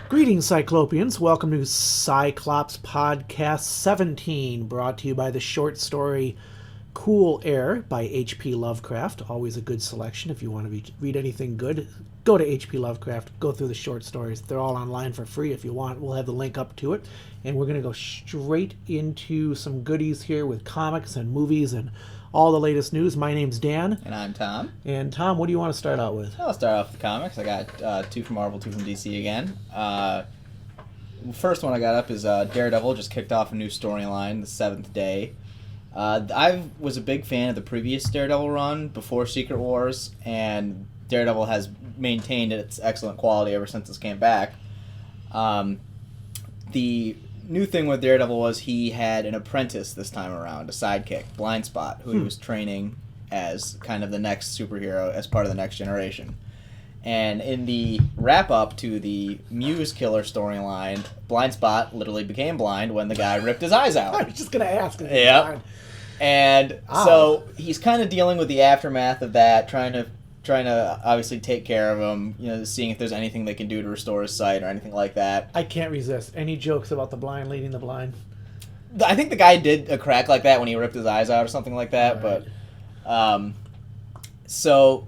Greetings, Cyclopeans. Welcome to Sci-Clops Podcast 17, brought to you by the short story Cool Air by H.P. Lovecraft. Always a good selection. If you want to read anything good, go to H.P. Lovecraft. Go through the short stories. They're all online for free if you want. We'll have the link up to it. And we're going to go straight into some goodies here with comics and movies and all the latest news. My name's Dan. And I'm Tom. And Tom, what do you want to start out with? I'll start off with the comics. I got two from Marvel, two from DC again. First one I got up is Daredevil just kicked off a new storyline, the 7th day. I was a big fan of the previous Daredevil run before Secret Wars, and Daredevil has maintained its excellent quality ever since this came back. The new thing with Daredevil was he had an apprentice this time around, a sidekick, Blind Spot, who he was training as kind of the next superhero as part of the next generation. And in the wrap-up to the Muse Killer storyline, Blind Spot literally became blind when the guy ripped his eyes out. I was just going to ask. Yep. And so he's kind of dealing with the aftermath of that, trying to obviously take care of him, seeing if there's anything they can do to restore his sight or anything like that. I can't resist. Any jokes about the blind leading the blind? I think the guy did a crack like that when he ripped his eyes out or something like that, right. But so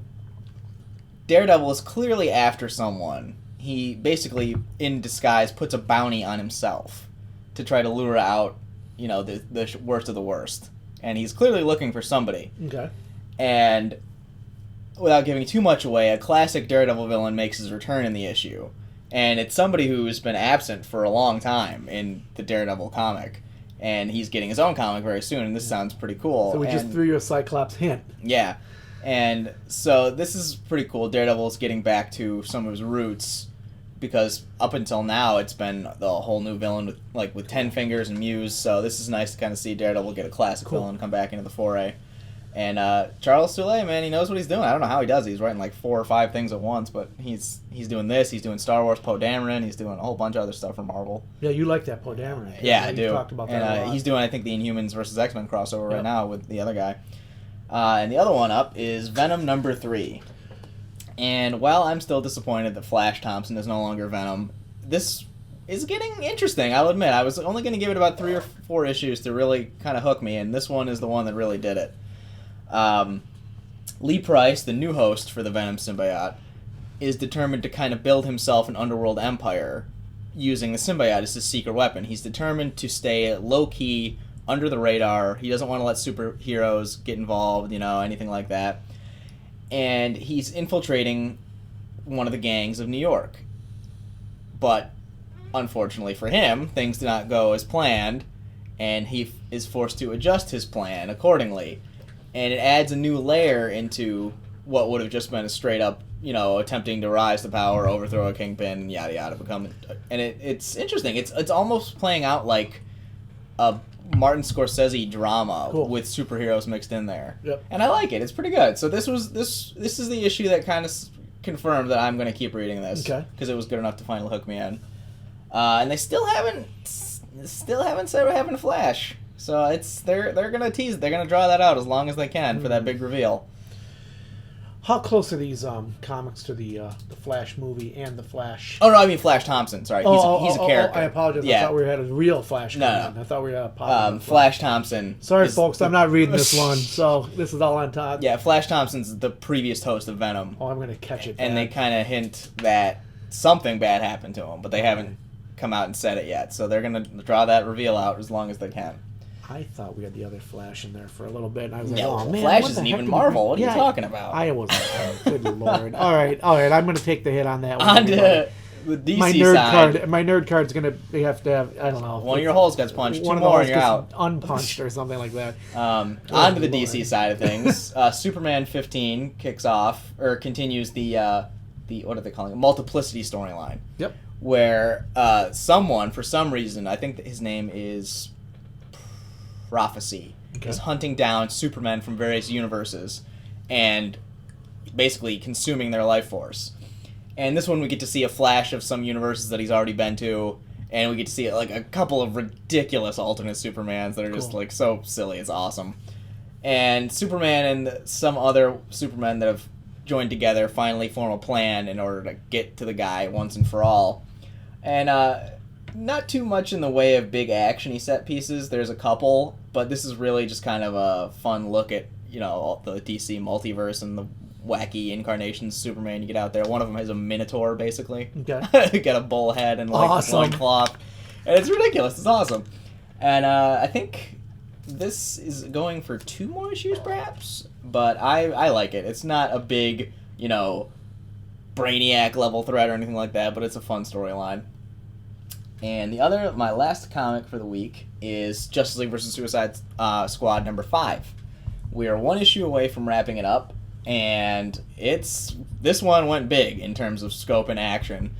Daredevil is clearly after someone. He basically, in disguise, puts a bounty on himself to try to lure out, the worst of the worst. And he's clearly looking for somebody. Okay. And without giving too much away, a classic Daredevil villain makes his return in the issue. And it's somebody who's been absent for a long time in the Daredevil comic. And he's getting his own comic very soon, and this sounds pretty cool. So we just threw you a Cyclops hint. Yeah. And so this is pretty cool. Daredevil's getting back to some of his roots, because up until now it's been the whole new villain with 10 Fingers and Muse. So this is nice to kind of see Daredevil get a classic villain come back into the foray. And Charles Soule, man, he knows what he's doing. I don't know how he does it. He's writing like 4 or 5 things at once, but he's doing this. He's doing Star Wars, Poe Dameron. He's doing a whole bunch of other stuff for Marvel. Yeah, you like that Poe Dameron. Yeah, I do. You talked about that a lot. He's doing, I think, the Inhumans versus X-Men crossover right now with the other guy. And the other one up is Venom number 3. And while I'm still disappointed that Flash Thompson is no longer Venom, this is getting interesting, I'll admit. I was only going to give it about 3 or 4 issues to really kind of hook me, and this one is the one that really did it. Lee Price, the new host for the Venom symbiote, is determined to kind of build himself an underworld empire using the symbiote as his secret weapon. He's determined to stay low-key, under the radar. He doesn't want to let superheroes get involved, anything like that. And he's infiltrating one of the gangs of New York. But, unfortunately for him, things do not go as planned, and he is forced to adjust his plan accordingly. And it adds a new layer into what would have just been a straight-up, attempting to rise to power, overthrow a kingpin, and yada yada, and it's interesting. It's almost playing out like a Martin Scorsese drama with superheroes mixed in there. Yep. And I like it. It's pretty good. So this is the issue that kind of confirmed that I'm going to keep reading this, because it was good enough to finally hook me in. And they still haven't said what happened to Flash. So they're gonna tease. They're gonna draw that out as long as they can for that big reveal. How close are these comics to the Flash movie and the Flash? Oh no, I mean Flash Thompson. Sorry, he's a character. I apologize. Yeah. I thought we had a real Flash. No. I thought we had a Flash Thompson. Sorry, folks, I'm not reading this one, so this is all on Todd. Yeah, Flash Thompson's the previous host of Venom. Oh, I'm gonna catch it. And they kind of hint that something bad happened to him, but they haven't come out and said it yet. So they're gonna draw that reveal out as long as they can. I thought we had the other Flash in there for a little bit, and I was like, no, oh, man. Flash isn't even Marvel. What are you talking about? I wasn't. Good Lord. All right. I'm going to take the hit on that one. On to the DC side. My nerd card's going to have to have, I don't know. One of your holes gets punched. 2 more and you're out. Unpunched or something like that. On to the DC side of things. Superman 15 continues the what are they calling it? Multiplicity storyline. Yep. Where someone, for some reason, I think that his name is Prophecy, is hunting down Supermen from various universes and basically consuming their life force. And this one we get to see a flash of some universes that he's already been to, and we get to see like a couple of ridiculous alternate Supermans that are just like so silly. It's awesome. And Superman and some other Supermen that have joined together finally form a plan in order to get to the guy once and for all. And not too much in the way of big actiony set pieces. There's a couple, but this is really just kind of a fun look at, the DC multiverse and the wacky incarnations of Superman you get out there. One of them has a minotaur, basically. Okay. You got a bull head and like awesome. loincloth. And it's ridiculous. It's awesome. And I think this is going for 2 more issues, perhaps. But I like it. It's not a big, Brainiac level threat or anything like that, but it's a fun storyline. And my last comic for the week is Justice League vs. Suicide Squad number 5. We are 1 issue away from wrapping it up, and this one went big in terms of scope and action.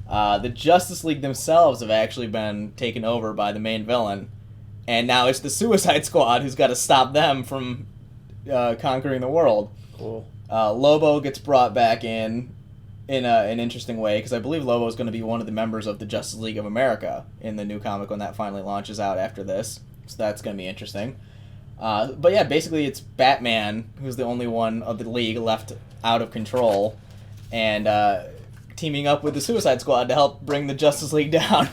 The Justice League themselves have actually been taken over by the main villain, and now it's the Suicide Squad who's got to stop them from conquering the world. Cool. Lobo gets brought back in an interesting way, because I believe Lobo is going to be one of the members of the Justice League of America in the new comic when that finally launches out after this. So that's going to be interesting. But yeah, basically it's Batman, who's the only one of the League left out of control, and teaming up with the Suicide Squad to help bring the Justice League down.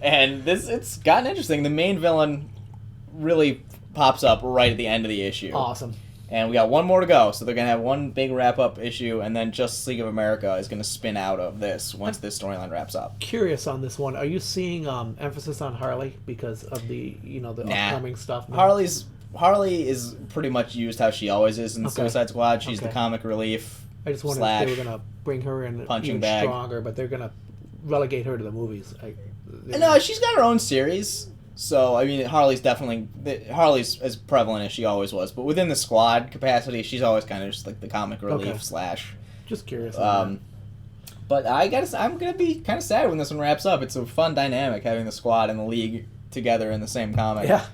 And it's gotten interesting. The main villain really pops up right at the end of the issue. Awesome. And we got 1 more to go, so they're going to have 1 big wrap-up issue, and then Justice League of America is going to spin out of this once this storyline wraps up. Curious on this one. Are you seeing emphasis on Harley because of the upcoming stuff? No? Harley is pretty much used how she always is in the Suicide Squad. She's the comic relief. I just wondered if they were going to bring her in even stronger, but they're going to relegate her to the movies. No, she's got her own series. So, I mean, Harley's as prevalent as she always was. But within the squad capacity, she's always kind of just like the comic relief slash. Just curious. But I'm going to be kind of sad when this one wraps up. It's a fun dynamic having the squad and the League together in the same comic. Yeah.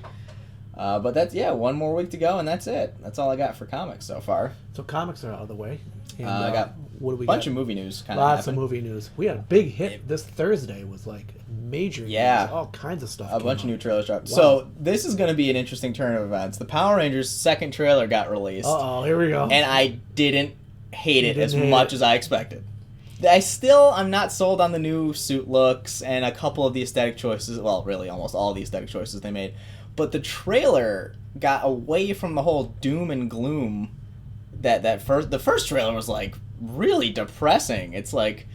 But that's, 1 more week to go, and that's it. That's all I got for comics so far. So comics are out of the way. And, I got what do we bunch of movie news. Lots of movie news. We had a big hit this Thursday. Was like major news. All kinds of stuff. A bunch of new trailers dropped. Wow. So this is going to be an interesting turn of events. The Power Rangers second trailer got released. Uh-oh, here we go. And I didn't hate it as much as I expected. I'm not sold on the new suit looks and a couple of the aesthetic choices. Well, really almost all the aesthetic choices they made. But the trailer got away from the whole doom and gloom the first trailer was like really depressing. It's like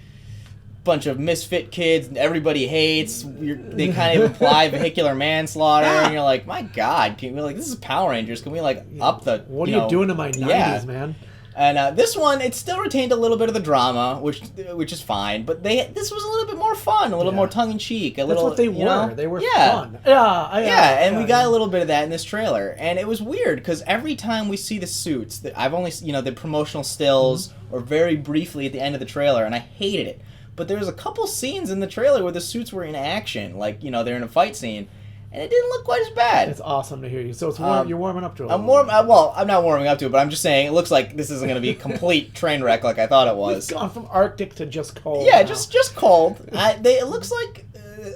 a bunch of misfit kids and everybody hates. They kind of imply vehicular manslaughter, and you're like, my God, this is Power Rangers. Can we up the? What are you doing to my 90s, man? And this one, it still retained a little bit of the drama, which is fine. But this was a little bit more fun, a little more tongue in cheek. That's what they were. They were fun. And we got a little bit of that in this trailer, and it was weird because every time we see the suits, I've only the promotional stills or very briefly at the end of the trailer, and I hated it. But there was a couple scenes in the trailer where the suits were in action, they're in a fight scene. And it didn't look quite as bad. It's awesome to hear you. So it's you're warming up to it. I'm not warming up to it, but I'm just saying it looks like this isn't going to be a complete train wreck like I thought it was. It's gone from Arctic to just cold. Yeah, just cold. It looks like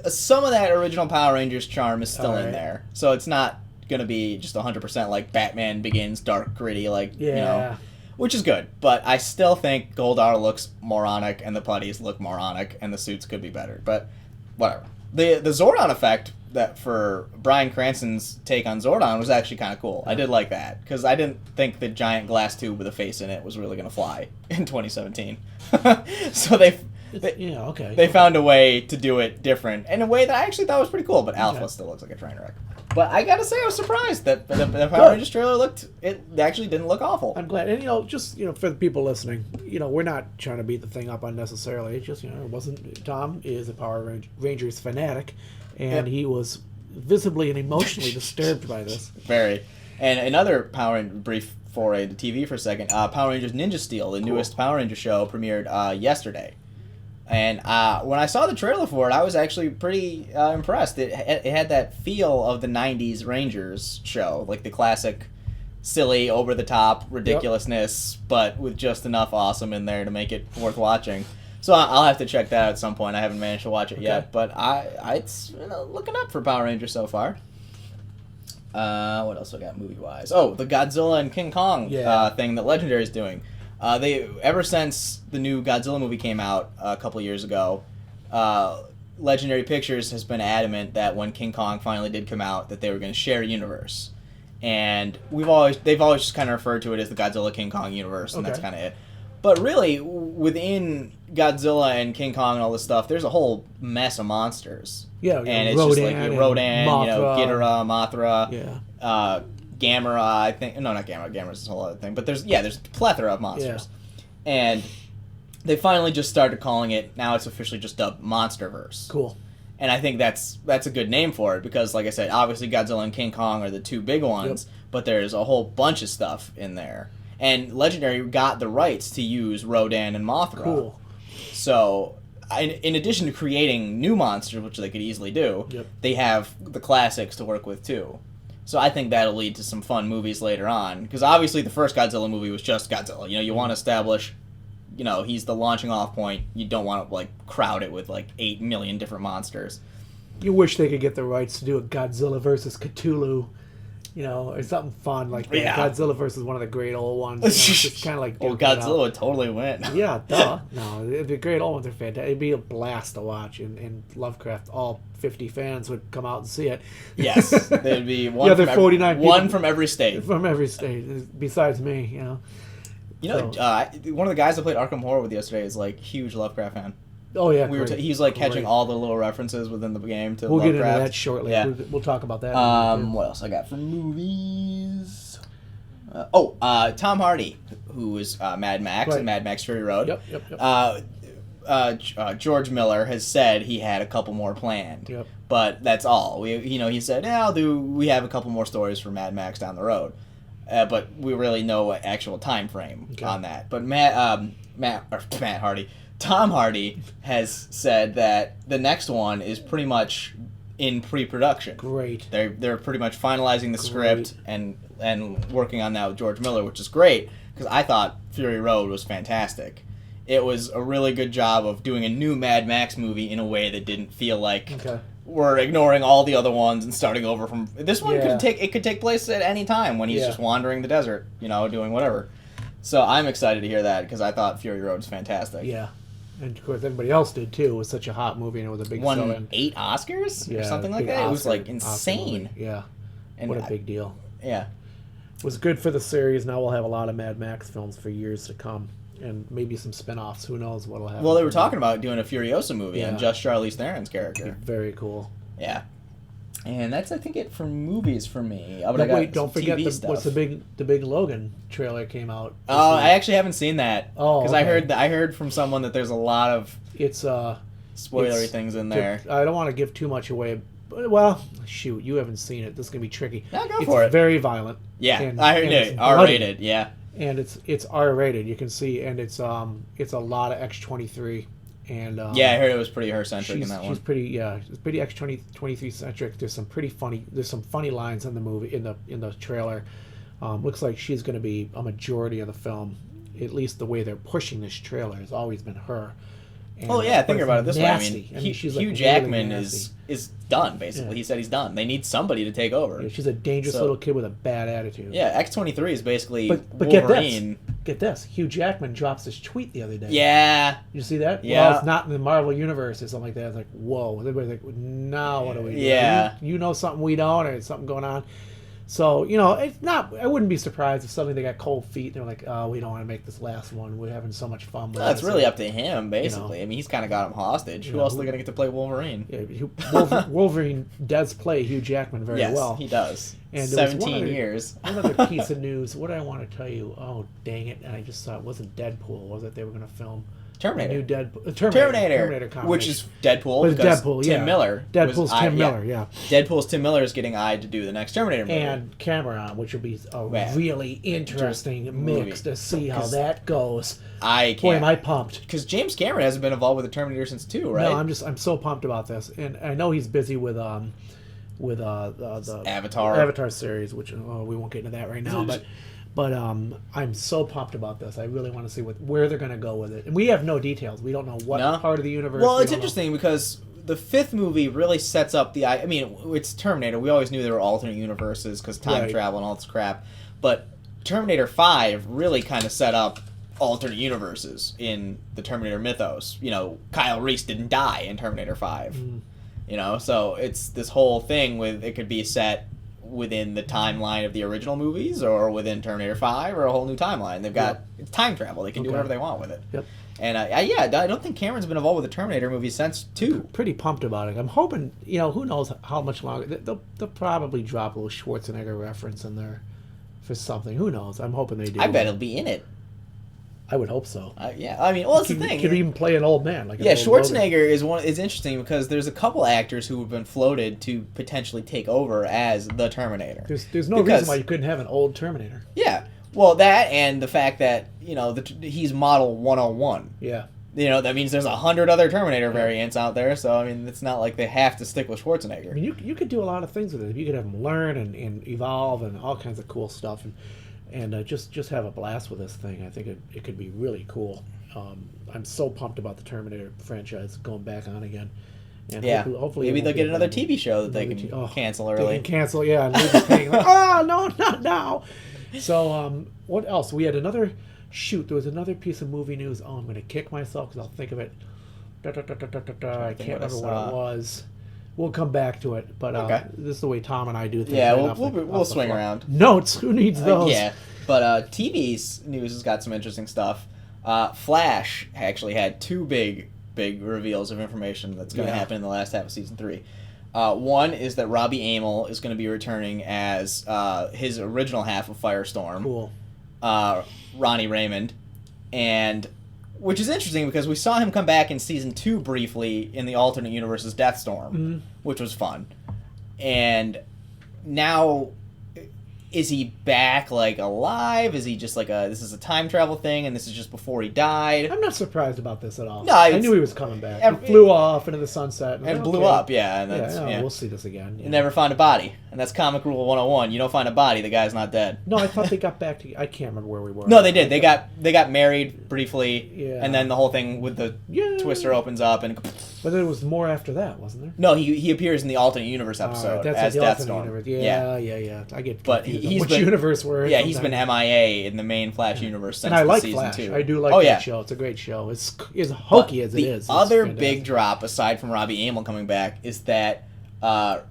some of that original Power Rangers charm is still in there. So it's not going to be just 100% like Batman Begins, dark, gritty, which is good. But I still think Goldar looks moronic, and the putties look moronic, and the suits could be better. But whatever. The Zordon effect that for Bryan Cranston's take on Zordon was actually kind of cool. I did like that because I didn't think the giant glass tube with a face in it was really going to fly in 2017. So they found a way to do it different in a way that I actually thought was pretty cool. But Alpha still looks like a train wreck. But I gotta say, I was surprised that the Power Rangers trailer actually didn't look awful. I'm glad, and just for the people listening, we're not trying to beat the thing up unnecessarily. It's just it wasn't. Tom is a Power Rangers fanatic, and he was visibly and emotionally disturbed by this. Very. And another Power Ranger brief foray to TV for a second. Power Rangers Ninja Steel, the newest Power Ranger show, premiered yesterday. And when I saw the trailer for it, I was actually pretty impressed. It had that feel of the 90s Rangers show, like the classic silly, over-the-top ridiculousness, but with just enough awesome in there to make it worth watching. So I'll have to check that out at some point. I haven't managed to watch it yet, but it's looking up for Power Rangers so far. What else I got movie-wise? Oh, the Godzilla and King Kong thing that Legendary is doing. Ever since the new Godzilla movie came out a couple years ago, Legendary Pictures has been adamant that when King Kong finally did come out, that they were going to share a universe. And they've always just kind of referred to it as the Godzilla King Kong universe, and that's kind of it. But really, within Godzilla and King Kong and all this stuff, there's a whole mess of monsters. Yeah, and it's Rodan, just like Rodan, Mothra. Ghidorah, Mothra, yeah. Gamera. I think no, not Gamera. Gamera's a whole other thing. But there's a plethora of monsters, and they finally just started calling it. Now it's officially just dubbed Monsterverse. Cool. And I think that's a good name for it because, like I said, obviously Godzilla and King Kong are the two big ones, but there's a whole bunch of stuff in there. And Legendary got the rights to use Rodan and Mothra. Cool. So, in addition to creating new monsters, which they could easily do, they have the classics to work with too. So I think that'll lead to some fun movies later on. Because obviously the first Godzilla movie was just Godzilla. You want to establish... he's the launching off point. You don't want to, crowd it with, 8 million different monsters. You wish they could get the rights to do a Godzilla versus Cthulhu, or something fun like that. Yeah. Godzilla versus one of the great old ones. It's kind of like... Well, Godzilla would totally win. Yeah, duh. No, the great old ones are fantastic. It'd be a blast to watch, and Lovecraft, all 50 fans would come out and see it. Yes, there'd be one, from, 49 one from every state. From every state, besides me, one of the guys that played Arkham Horror with yesterday is huge Lovecraft fan. Oh yeah, he's catching all the little references within the game to We'll Lovecraft. get into that shortly. Yeah. We'll talk about that. What else I got for movies? Tom Hardy, who is Mad Max and Mad Max Fury Road. Yep. George Miller has said he had a couple more planned. Yep. But that's all. He said, we have a couple more stories for Mad Max down the road. But we really know an actual time frame on that. But Tom Hardy has said that the next one is pretty much in pre-production. Great. They're pretty much finalizing the script and working on that with George Miller, which is great because I thought Fury Road was fantastic. It was a really good job of doing a new Mad Max movie in a way that didn't feel like we're ignoring all the other ones and starting over from this one. Could take place at any time when he's just wandering the desert, doing whatever. So I'm excited to hear that because I thought Fury Road was fantastic. Yeah. And of course, everybody else did too. It was such a hot movie, and it was a big won 8 Oscars or something like that. It was insane. Yeah, and what a big deal. Yeah, it was good for the series. Now we'll have a lot of Mad Max films for years to come, and maybe some spin-offs. Who knows what'll happen? Well, they were talking about doing a Furiosa movie on just Charlize Theron's character. Very cool. Yeah, and that's I think it for movies for me. Wait, don't forget what's the big Logan trailer came out. Oh, I actually haven't seen that. Oh, because I heard from someone that there's a lot of spoilery things in there. I don't want to give too much away. Well, shoot, you haven't seen it. This is gonna be tricky. No, go for it. It's very violent. Yeah, I heard it. R-rated. Yeah, and it's R-rated. You can see, and it's a lot of X-23. And I heard it was pretty her-centric in that one. She's pretty, it's pretty X-23 centric. There's some funny lines in the movie in the trailer. Looks like she's going to be a majority of the film. At least the way they're pushing this trailer has always been her. And, think about it this way. I mean, she's Hugh Jackman is done basically. He said he's done. They need somebody to take over. Yeah, she's a dangerous little kid with a bad attitude. Yeah, X-23 is basically but Wolverine. Get this. Hugh Jackman drops this tweet the other day. Yeah. You see that? Yeah. Well, it's not in the Marvel universe or something like that. It's like, whoa. Everybody's like, now what do we do? Yeah. You know something we don't, or something going on. So, it's not. I wouldn't be surprised if suddenly they got cold feet and they're like, oh, we don't want to make this last one. We're having so much fun with it. It's really up to him, basically. I mean, he's kind of got him hostage. Who else are they going to get to play Wolverine? Yeah, Wolverine does play Hugh Jackman very well. Yes, he does. And 17 years. One other piece of news. What did I want to tell you? Oh, dang it. And I just saw it wasn't Deadpool, was it? They were going to film Terminator. New Terminator comic. Which is Deadpool. But because Deadpool, Tim Miller. Deadpool's Tim Miller, yeah. Deadpool's Tim Miller is getting eyed to do the next Terminator movie. And Cameron, which will be a really interesting mix to see how that goes. I can't. Boy, am I pumped. Because James Cameron hasn't been involved with the Terminator since 2, right? No, I'm so pumped about this. And I know he's busy with the Avatar series, which we won't get into that right now, but I'm so pumped about this. I really want to see where they're going to go with it. And we have no details. We don't know what part of the universe. Well, it's interesting because the 5th movie really sets up it's Terminator. We always knew there were alternate universes because time travel and all this crap. But Terminator 5 really kind of set up alternate universes in the Terminator mythos. You know, Kyle Reese didn't die in Terminator 5. You know, so it's this whole thing with it could be set within the timeline of the original movies or within Terminator 5 or a whole new timeline. They've got it's time travel. They can do whatever they want with it. Yep. And I don't think Cameron's been involved with the Terminator movie since 2. Pretty pumped about it. I'm hoping, you know, who knows how much longer. They'll probably drop a little Schwarzenegger reference in there for something. Who knows? I'm hoping they do. I bet it'll be in it. I would hope so. Yeah, I mean, well, that's the thing. He could even play an old man. Like Schwarzenegger is interesting because there's a couple actors who have been floated to potentially take over as the Terminator. There's no reason why you couldn't have an old Terminator. Yeah, well, that and the fact that, you know, he's Model 101. Yeah. You know, that means there's 100 other Terminator variants out there, so, I mean, it's not like they have to stick with Schwarzenegger. I mean, you could do a lot of things with it. You could have him learn and evolve and all kinds of cool stuff. And just have a blast with this thing. I think it could be really cool. I'm so pumped about the Terminator franchise going back on again. And hopefully maybe they'll get another TV show that they can cancel early. They can cancel, yeah. And they're just paying, like, oh, no, not now. So what else? We had another... Shoot, there was another piece of movie news. Oh, I'm going to kick myself because I'll think of it. I can't remember what it was. We'll come back to it, but this is the way Tom and I do things. Yeah, we'll swing around. Notes, who needs those? Yeah, but TV's news has got some interesting stuff. Flash actually had 2 big reveals of information that's going to happen in the last half of Season 3. One is that Robbie Amell is going to be returning as his original half of Firestorm. Cool. Ronnie Raymond, and which is interesting because we saw him come back in Season 2 briefly in the alternate universe's Deathstorm, which was fun. And now, is he back, like, alive? Is he just like this is a time travel thing and this is just before he died? I'm not surprised about this at all. No, I knew he was coming back. He flew off into the sunset. And blew up, yeah. And that's, we'll see this again. Yeah. You never find a body. And that's comic rule 101. You don't find a body, the guy's not dead. No, I thought they got back to... I can't remember where we were. No, they did. They got married briefly, and then the whole thing with the twister opens up and... But there was more after that, wasn't there? No, he appears in the alternate universe episode as Deathstorm. Yeah. I get confused which universe we're in. Yeah, he's been MIA in the main Flash universe since Season Flash. 2. I do like that show. It's a great show. It's as hokey as it is. The other big drop, aside from Robbie Amell coming back, is that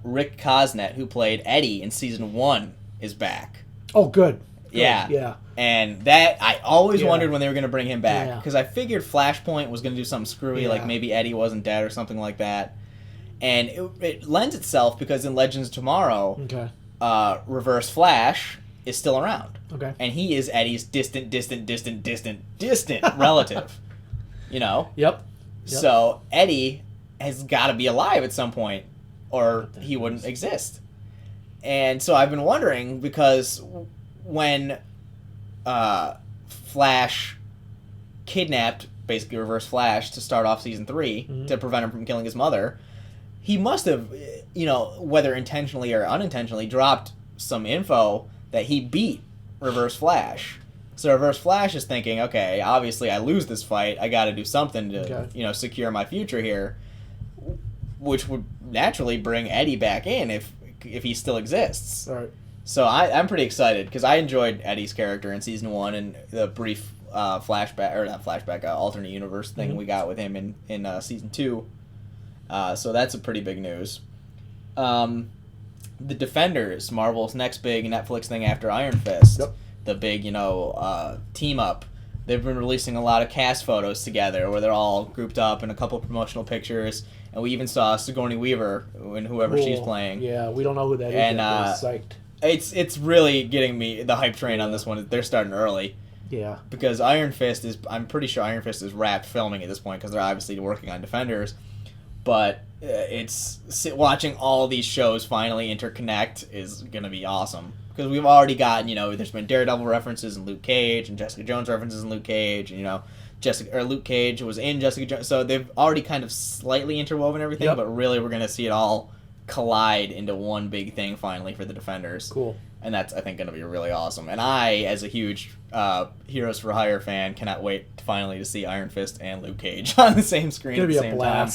Rick Cosnett, who played Eddie in Season 1, is back. Oh, good. Yeah. And that, I always wondered when they were going to bring him back. Because I figured Flashpoint was going to do something screwy, like maybe Eddie wasn't dead or something like that. And it lends itself because in Legends of Tomorrow, Reverse Flash is still around. Okay. And he is Eddie's distant relative. You know? Yep. So Eddie has got to be alive at some point, or he wouldn't exist. And so I've been wondering, because when Flash kidnapped, basically Reverse Flash, to start off Season 3, to prevent him from killing his mother, he must have, you know, whether intentionally or unintentionally, dropped some info that he beat Reverse Flash. So Reverse Flash is thinking, okay, obviously I lose this fight, I got to do something to, you know, secure my future here, which would naturally bring Eddie back in if he still exists. All right. So I'm pretty excited because I enjoyed Eddie's character in Season 1 and the brief alternate universe thing we got with him in Season 2. So that's a pretty big news. The Defenders, Marvel's next big Netflix thing after Iron Fist. Yep. The big, team up. They've been releasing a lot of cast photos together where they're all grouped up in a couple promotional pictures. And we even saw Sigourney Weaver and whoever she's playing. Yeah, we don't know who that is. And psyched. It's really getting me the hype train on this one. They're starting early. Yeah. Because I'm pretty sure Iron Fist is wrapped filming at this point because they're obviously working on Defenders. But watching all these shows finally interconnect is going to be awesome. Because we've already gotten, there's been Daredevil references in Luke Cage and Jessica Jones references in Luke Cage, and, Luke Cage was in Jessica Jones. So they've already kind of slightly interwoven everything, but really we're going to see it all collide into one big thing finally for the Defenders. Cool. And that's, I think, going to be really awesome. And I, as a huge Heroes for Hire fan, cannot wait finally to see Iron Fist and Luke Cage on the same screen at the same time.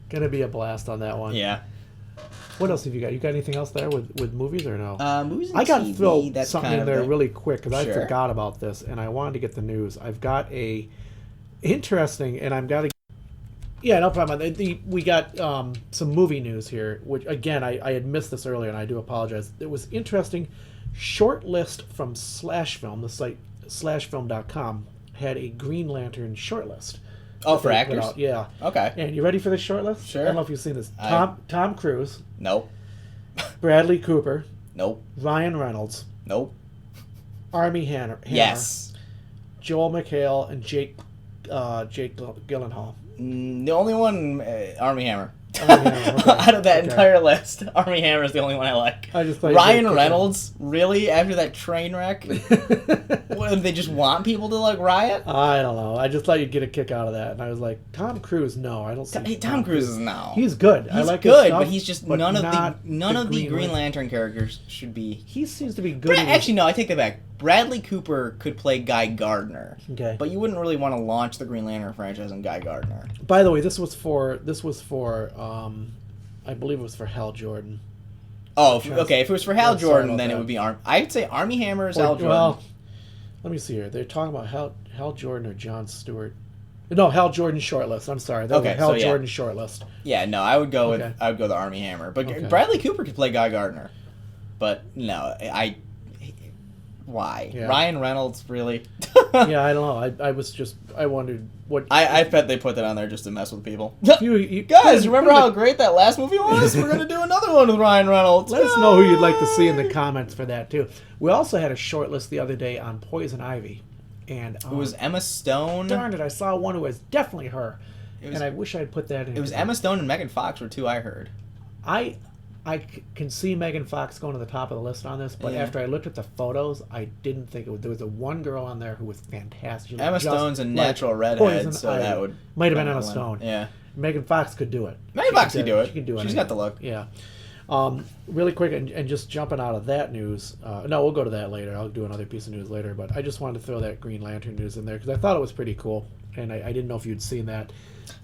Gonna be a blast on that one. Yeah. What else have you got? You got anything else there with movies or no? Movies and I got to TV, throw that's something kind in of there the... really quick because Sure. I forgot about this and I wanted to get the news. I've got a interesting, and I've got to. Yeah, no problem. We got some movie news here, which again I had missed this earlier, and I do apologize. It was interesting. Short list from Slashfilm, the site slashfilm.com, had a Green Lantern shortlist. Oh, for actors? Yeah. Okay. And you ready for this shortlist? Sure. I don't know if you've seen this. Tom Cruise, Nope. Bradley Cooper, Nope. Ryan Reynolds, Nope. Armie Hammer, Yes. Joel McHale, and Jake Gyllenhaal. The only one, Armie Hammer. Armie Hammer, okay. Out of that Okay. entire list, Armie Hammer is the only one I like. I just thought Ryan Reynolds, really? After that train wreck? What, they just want people to like riot? I don't know. I just thought you'd get a kick out of that, and I was like, Tom Cruise. No, I don't see. Hey, Tom Cruise is no. He's good. I He's like his good, stuff, but he's just none of the Green Lantern. Lantern characters should be. He seems to be good. Actually, no, I take that back. Bradley Cooper could play Guy Gardner. Okay. But you wouldn't really want to launch the Green Lantern franchise on Guy Gardner. By the way, this was for I believe it was for Hal Jordan. Oh, okay. If it was for Hal Jordan, then that. it would be I'd say Armie Hammer is Hal Jordan. Well, let me see here. They're talking about Hal Jordan or Jon Stewart. No, Hal Jordan shortlist. I'm sorry. That was a Hal Jordan shortlist. Yeah, no, I would go with the Armie Hammer. But Bradley Cooper could play Guy Gardner. But no, why? Yeah. Ryan Reynolds, really? Yeah, I don't know. I wondered what. I bet they put that on there just to mess with people. You Guys, remember how great that last movie was? We're gonna do another one with Ryan Reynolds. Let us know who you'd like to see in the comments for that too. We also had a short list the other day on Poison Ivy, and it was Emma Stone. Darn it! I saw one who was definitely her, and I wish I'd put that in. It was Emma Stone and Megan Fox were two I heard. I can see Megan Fox going to the top of the list on this, but after I looked at the photos, I didn't think it would. There was a one girl on there who was fantastic. Emma Stone's a natural redhead, so that would might have been Emma Stone. Yeah, Megan Fox could do it. Megan Fox could do it. She can do it. She's got the look. Yeah. Really quick, and just jumping out of that news. No, we'll go to that later. I'll do another piece of news later, but I just wanted to throw that Green Lantern news in there because I thought it was pretty cool, and I didn't know if you'd seen that.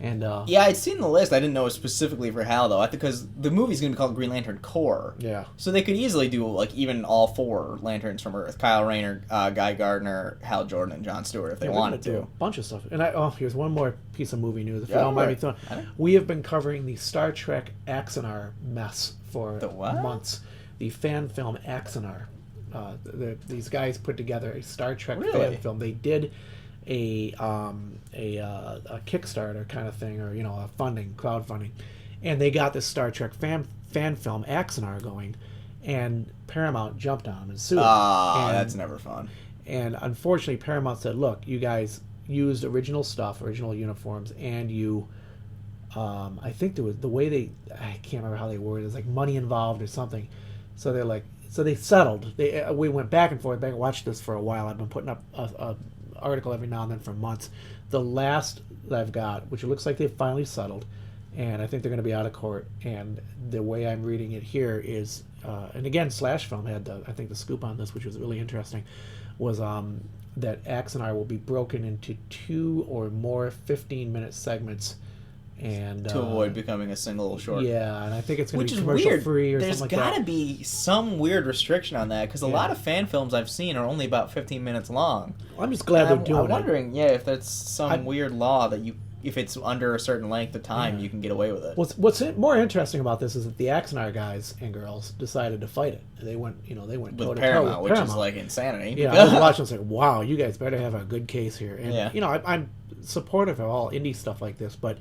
And yeah, I'd seen the list. I didn't know it was specifically for Hal though, because the movie's gonna be called Green Lantern Corps. Yeah. So they could easily do like even all four Lanterns from Earth: Kyle Rayner, Guy Gardner, Hal Jordan, and Jon Stewart if they wanted to. A bunch of stuff. And here's one more piece of movie news. If you don't mind me throwing. We have been covering the Star Trek Axanar mess for months. The fan film Axanar. These guys put together a Star Trek fan film. They did a Kickstarter kind of thing, or a crowdfunding, and they got this Star Trek fan film Axanar going, and Paramount jumped on them and sued them. That's never fun. And unfortunately, Paramount said, "Look, you guys used original stuff, original uniforms, and you." I think there was the way I can't remember how they worded it. It's like money involved or something. So they're like, so they settled. We went back and forth. I watched this for a while. I've been putting up a article every now and then for months. The last that I've got, which it looks like they've finally settled, and I think they're going to be out of court. And the way I'm reading it here is, and again, Slash Film had I think the scoop on this, which was really interesting, was that Axanar will be broken into 2 or more 15-minute segments. And to avoid becoming a single short. Yeah, and I think it's going to be commercial commercial free or There's something like that. There's got to be some weird restriction on that because a lot of fan films I've seen are only about 15 minutes long. I'm just glad they're doing it. I'm wondering, if that's some weird law that if it's under a certain length of time, you can get away with it. What's more interesting about this is that the Axanar guys and girls decided to fight it. They went with Paramount, which is like insanity. Yeah, I was watching. I was like, wow, you guys better have a good case here. And I'm supportive of all indie stuff like this, but.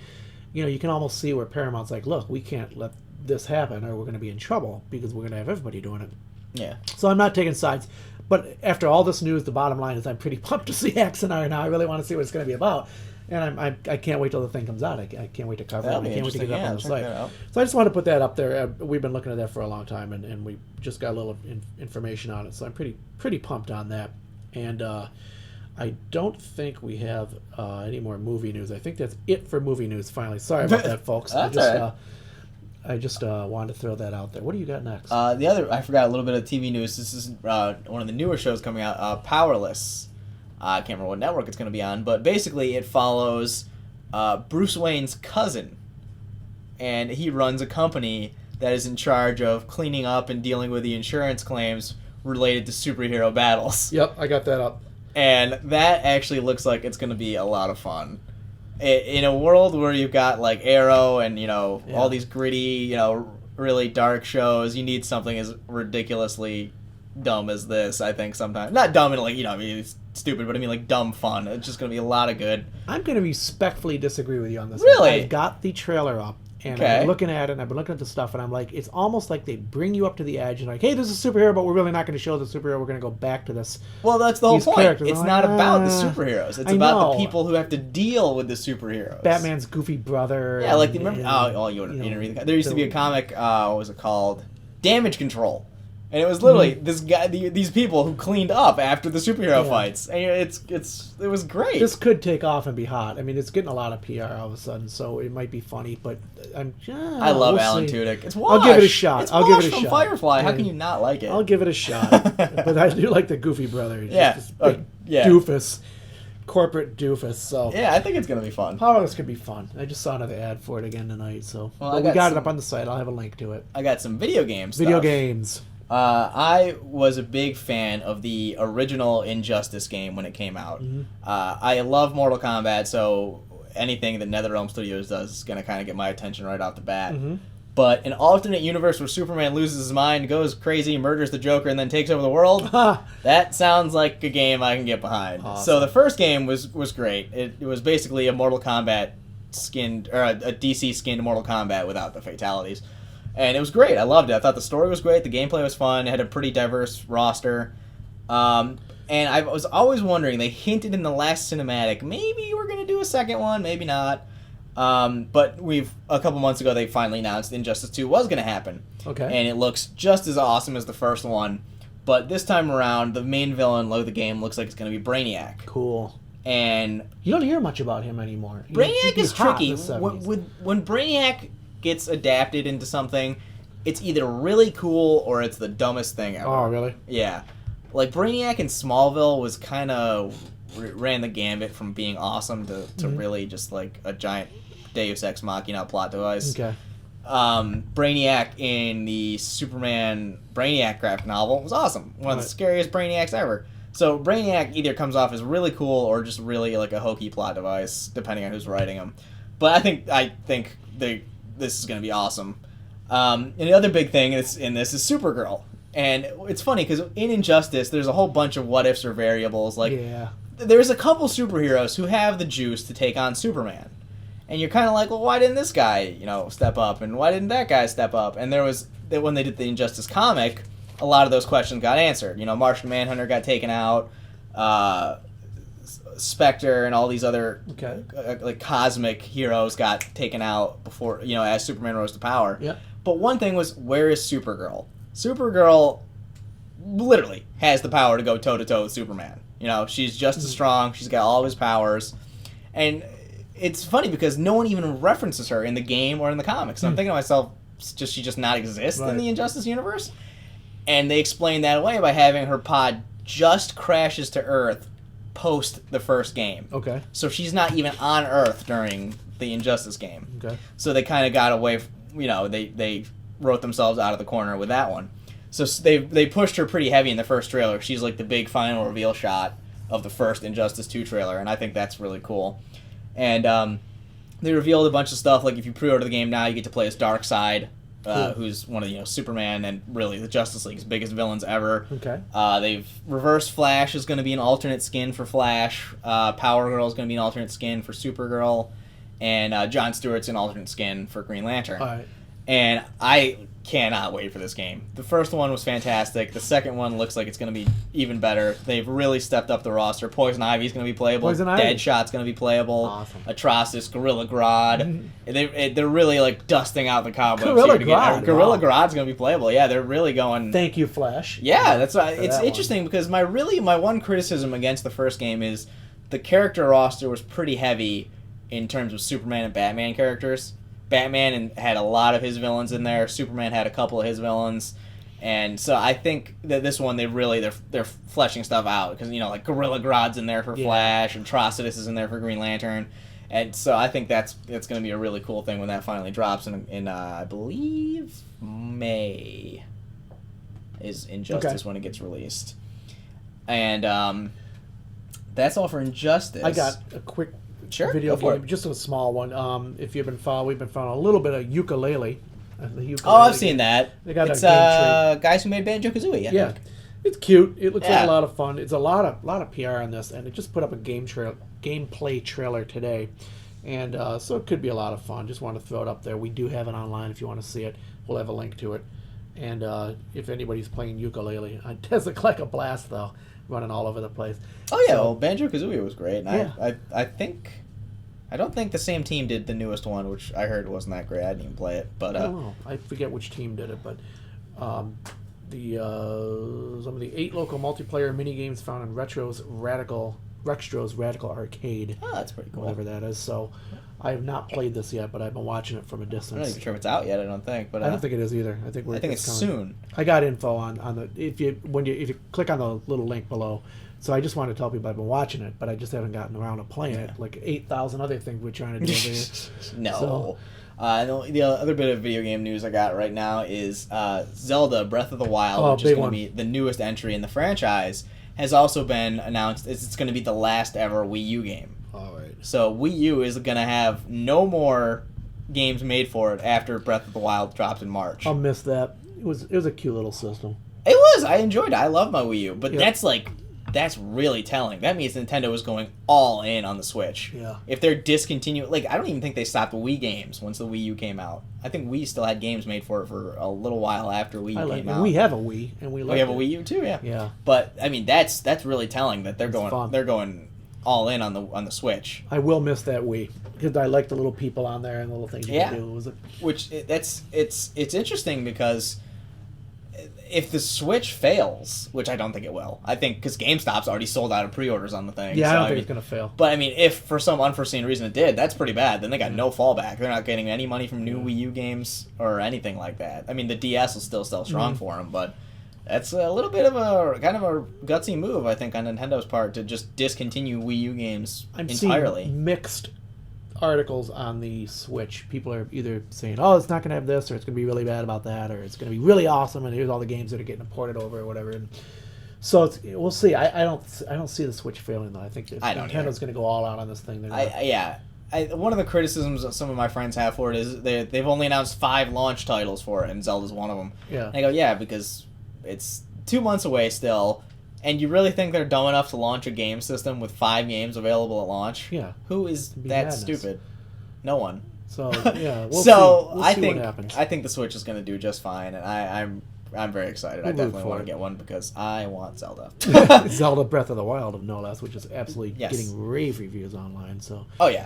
You can almost see where Paramount's like, look, we can't let this happen or we're going to be in trouble because we're going to have everybody doing it. Yeah. So I'm not taking sides. But after all this news, the bottom line is I'm pretty pumped to see Axanar now. I really want to see what it's going to be about. And I can't wait till the thing comes out. I can't wait to cover it. I can't wait to get it up on the site. So I just want to put that up there. We've been looking at that for a long time, and we just got a little information on it. So I'm pretty pumped on that. And I don't think we have any more movie news. I think that's it for movie news, finally. Sorry about that, folks. I just wanted to throw that out there. What do you got next? I forgot a little bit of TV news. This is one of the newer shows coming out, Powerless. I can't remember what network it's going to be on, but basically it follows Bruce Wayne's cousin. And he runs a company that is in charge of cleaning up and dealing with the insurance claims related to superhero battles. Yep, I got that up. And that actually looks like it's going to be a lot of fun. In a world where you've got like Arrow and, all these gritty, really dark shows, you need something as ridiculously dumb as this, I think, sometimes. Not dumb in like, it's stupid, but I mean like dumb fun. It's just going to be a lot of good. I'm going to respectfully disagree with you on this. Really? I've got the trailer up. And I've been looking at it, and I've been looking at the stuff, and I'm like, it's almost like they bring you up to the edge, and like, hey, there's a superhero, but we're really not going to show the superhero. We're going to go back to this. Well, that's the whole point. Characters. It's not about the superheroes. It's about the people who have to deal with the superheroes. Batman's goofy brother. Yeah, like, remember? You didn't read the. There used to be a comic, what was it called? Damage Control. And it was literally this guy, these people who cleaned up after the superhero fights. And it was great. This could take off and be hot. I mean, it's getting a lot of PR all of a sudden, so it might be funny. But I love Alan Tudyk. It's Wash. I'll give it a shot. It's I'll give it a from shot. Firefly. How can you not like it? I'll give it a shot. But I do like the goofy brother. He's just this big doofus, corporate doofus. So yeah, I think it's gonna be fun. Powerless could be fun. I just saw another ad for it again tonight. So we got it up on the site. I'll have a link to it. I got some video games. Video games. I was a big fan of the original Injustice game when it came out. Mm-hmm. I love Mortal Kombat, so anything that NetherRealm Studios does is going to kind of get my attention right off the bat. Mm-hmm. But an alternate universe where Superman loses his mind, goes crazy, murders the Joker, and then takes over the world, that sounds like a game I can get behind. Awesome. So the first game was great. It was basically a Mortal Kombat skinned, or a DC skinned Mortal Kombat without the fatalities. And it was great. I loved it. I thought the story was great. The gameplay was fun. It had a pretty diverse roster. And I was always wondering, they hinted in the last cinematic, maybe we're going to do a second one, maybe not. But a couple months ago, they finally announced Injustice 2 was going to happen. Okay. And it looks just as awesome as the first one. But this time around, the main villain of the game looks like it's going to be Brainiac. Cool. And you don't hear much about him anymore. Brainiac is tricky. When Brainiac gets adapted into something, it's either really cool or it's the dumbest thing ever. Oh, really? Yeah. Like, Brainiac in Smallville was kind of ran the gambit from being awesome to really just, like, a giant Deus Ex Machina plot device. Okay. Brainiac in the Superman Brainiac graphic novel was awesome. One of the scariest Brainiacs ever. So, Brainiac either comes off as really cool or just really, like, a hokey plot device, depending on who's writing him. But I think this is going to be awesome. And the other big thing in this is Supergirl. And it's funny, because in Injustice, there's a whole bunch of what-ifs or variables. Like, there's a couple superheroes who have the juice to take on Superman. And you're kind of like, well, why didn't this guy, step up? And why didn't that guy step up? And when they did the Injustice comic, a lot of those questions got answered. Martian Manhunter got taken out. Spectre and all these other like cosmic heroes got taken out before, as Superman rose to power. Yeah. But one thing was, where is Supergirl? Supergirl literally has the power to go toe-to-toe with Superman. She's just as strong. She's got all of his powers. And it's funny because no one even references her in the game or in the comics. So I'm thinking to myself, does she just not exist in the Injustice universe? And they explain that away by having her pod just crashes to Earth post the first game. Okay. So she's not even on Earth during the Injustice game. Okay. So they kind of got away, they wrote themselves out of the corner with that one. So they pushed her pretty heavy in the first trailer. She's like the big final reveal shot of the first Injustice 2 trailer, and I think that's really cool. And they revealed a bunch of stuff, like if you pre-order the game now, you get to play as Darkseid, who's one of Superman and really the Justice League's biggest villains ever. Okay. They've Reverse Flash is going to be an alternate skin for Flash. Power Girl is going to be an alternate skin for Supergirl, and Jon Stewart's an alternate skin for Green Lantern. All right. And I cannot wait for this game. The first one was fantastic. The second one looks like it's going to be even better. They've really stepped up the roster. Poison Ivy's going to be playable. Deadshot's going to be playable. Awesome. Atrocitus, Gorilla Grodd. They're really like dusting out the cobwebs. Gorilla Grodd's going to be playable. Yeah, they're really going. Thank you, Flash. Yeah, that's why it's interesting because my one criticism against the first game is the character roster was pretty heavy in terms of Superman and Batman characters. Batman had a lot of his villains in there. Superman had a couple of his villains, and so I think that this one they're fleshing stuff out because like Gorilla Grodd's in there for Flash, and Atrocitus is in there for Green Lantern, And so I think that's going to be a really cool thing when that finally drops in I believe May is Injustice when it gets released. And that's all for Injustice. I got a quick video game, just a small one. If you've been following, we've been following a little bit of Yooka Laylee. I've seen that. They got it's a game guys who made Banjo-Kazooie. Yeah. It's cute. It looks like a lot of fun. It's a lot of PR on this, and it just put up a gameplay trailer today, and so it could be a lot of fun. Just want to throw it up there. We do have it online if you want to see it. We'll have a link to it, and if anybody's playing Yooka Laylee, it does look like a blast though, running all over the place. Oh yeah, well, Banjo-Kazooie was great. And I don't think the same team did the newest one, which I heard wasn't that great. I didn't even play it, but I don't know. I forget which team did it, but. Some of the 8 local multiplayer mini games found in Rextro's Radical Arcade. Oh, that's pretty cool. Whatever that is. So, I have not played this yet, but I've been watching it from a distance. I'm not even sure if it's out yet. I don't think, but I don't think it is either. I think it's soon. I got info on the if you click on the little link below. So I just want to tell people I've been watching it, but I just haven't gotten around to playing it. Like 8,000 other things we're trying to do over here. No. So, the other bit of video game news I got right now is Zelda Breath of the Wild, which is going to be the newest entry in the franchise, has also been announced. It's going to be the last ever Wii U game. All right. So Wii U is going to have no more games made for it after Breath of the Wild drops in March. I'll miss that. It was a cute little system. It was. I enjoyed it. I love my Wii U, but that's really telling. That means Nintendo is going all in on the Switch. Yeah. If they're discontinuing, I don't even think they stopped Wii games once the Wii U came out. I think Wii still had games made for it for a little while after Wii U came out. We have a Wii, and we have a Wii U too, yeah. Yeah. But I mean, that's really telling that they're going all in on the Switch. I will miss that Wii because I like the little people on there and the little things you can do. It's interesting because if the Switch fails, which I don't think it will, I think because GameStop's already sold out of pre-orders on the thing. Yeah, so I don't think it's going to fail. But I mean, if for some unforeseen reason it did, that's pretty bad. Then they got no fallback. They're not getting any money from new Wii U games or anything like that. I mean, the DS will still sell strong for them, but that's a little bit of a kind of a gutsy move, I think, on Nintendo's part to just discontinue Wii U games entirely. Seeing mixed articles on the Switch. People are either saying, "Oh, it's not going to have this," or "It's going to be really bad about that," or "It's going to be really awesome," and here's all the games that are getting ported over or whatever. And so we'll see. I don't see the Switch failing though. I think Nintendo's going to go all out on this thing. One of the criticisms that some of my friends have for it is they've only announced 5 launch titles for it, and Zelda's one of them. Yeah. And I go, because it's 2 months away still. And you really think they're dumb enough to launch a game system with 5 games available at launch? Yeah. Who is that stupid? No one. So yeah, we'll see what happens. I think the Switch is going to do just fine, and I'm very excited. I definitely want to get one because I want Zelda. Zelda Breath of the Wild, no less, which is absolutely getting rave reviews online. So. Oh yeah.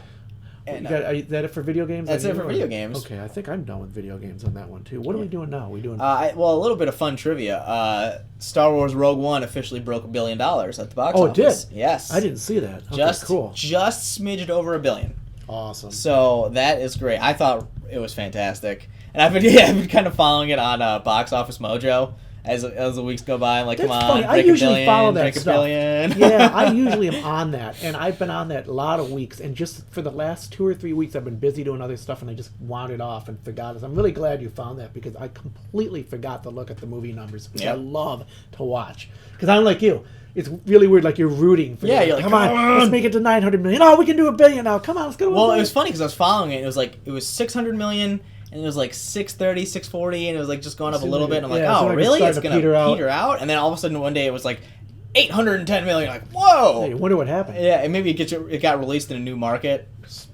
And, is that it for video games? That's it for video games. Okay, I think I'm done with video games on that one too. What are we doing now? A little bit of fun trivia. Star Wars Rogue One officially broke $1 billion at the box office. Oh, it did? Yes. I didn't see that. Cool. Just smidged over $1 billion. Awesome. So that is great. I thought it was fantastic, and I've been kind of following it on Box Office Mojo. As the weeks go by, I'm like, That's come funny. on, I usually follow that stuff. Yeah, I I usually am on that, and I've been on that a lot of weeks. And just for the last 2 or 3 weeks, I've been busy doing other stuff, and I just wandered off and forgot it. I'm really glad you found that because I completely forgot to look at the movie numbers, which I love to watch. Because I'm like you. It's really weird, like you're rooting for you're like, come on, let's make it to 900 million. Oh, we can do $1 billion now. Come on, let's go to $1 billion. Well, it was funny because I was following it. It was 600 million. And it was like 630, 640, and it was like just going up a little bit. And I'm like, oh, really? It's going to peter out? And then all of a sudden one day it was like 810 million. Like, whoa! Hey, I wonder what happened. Yeah, and maybe it got released in a new market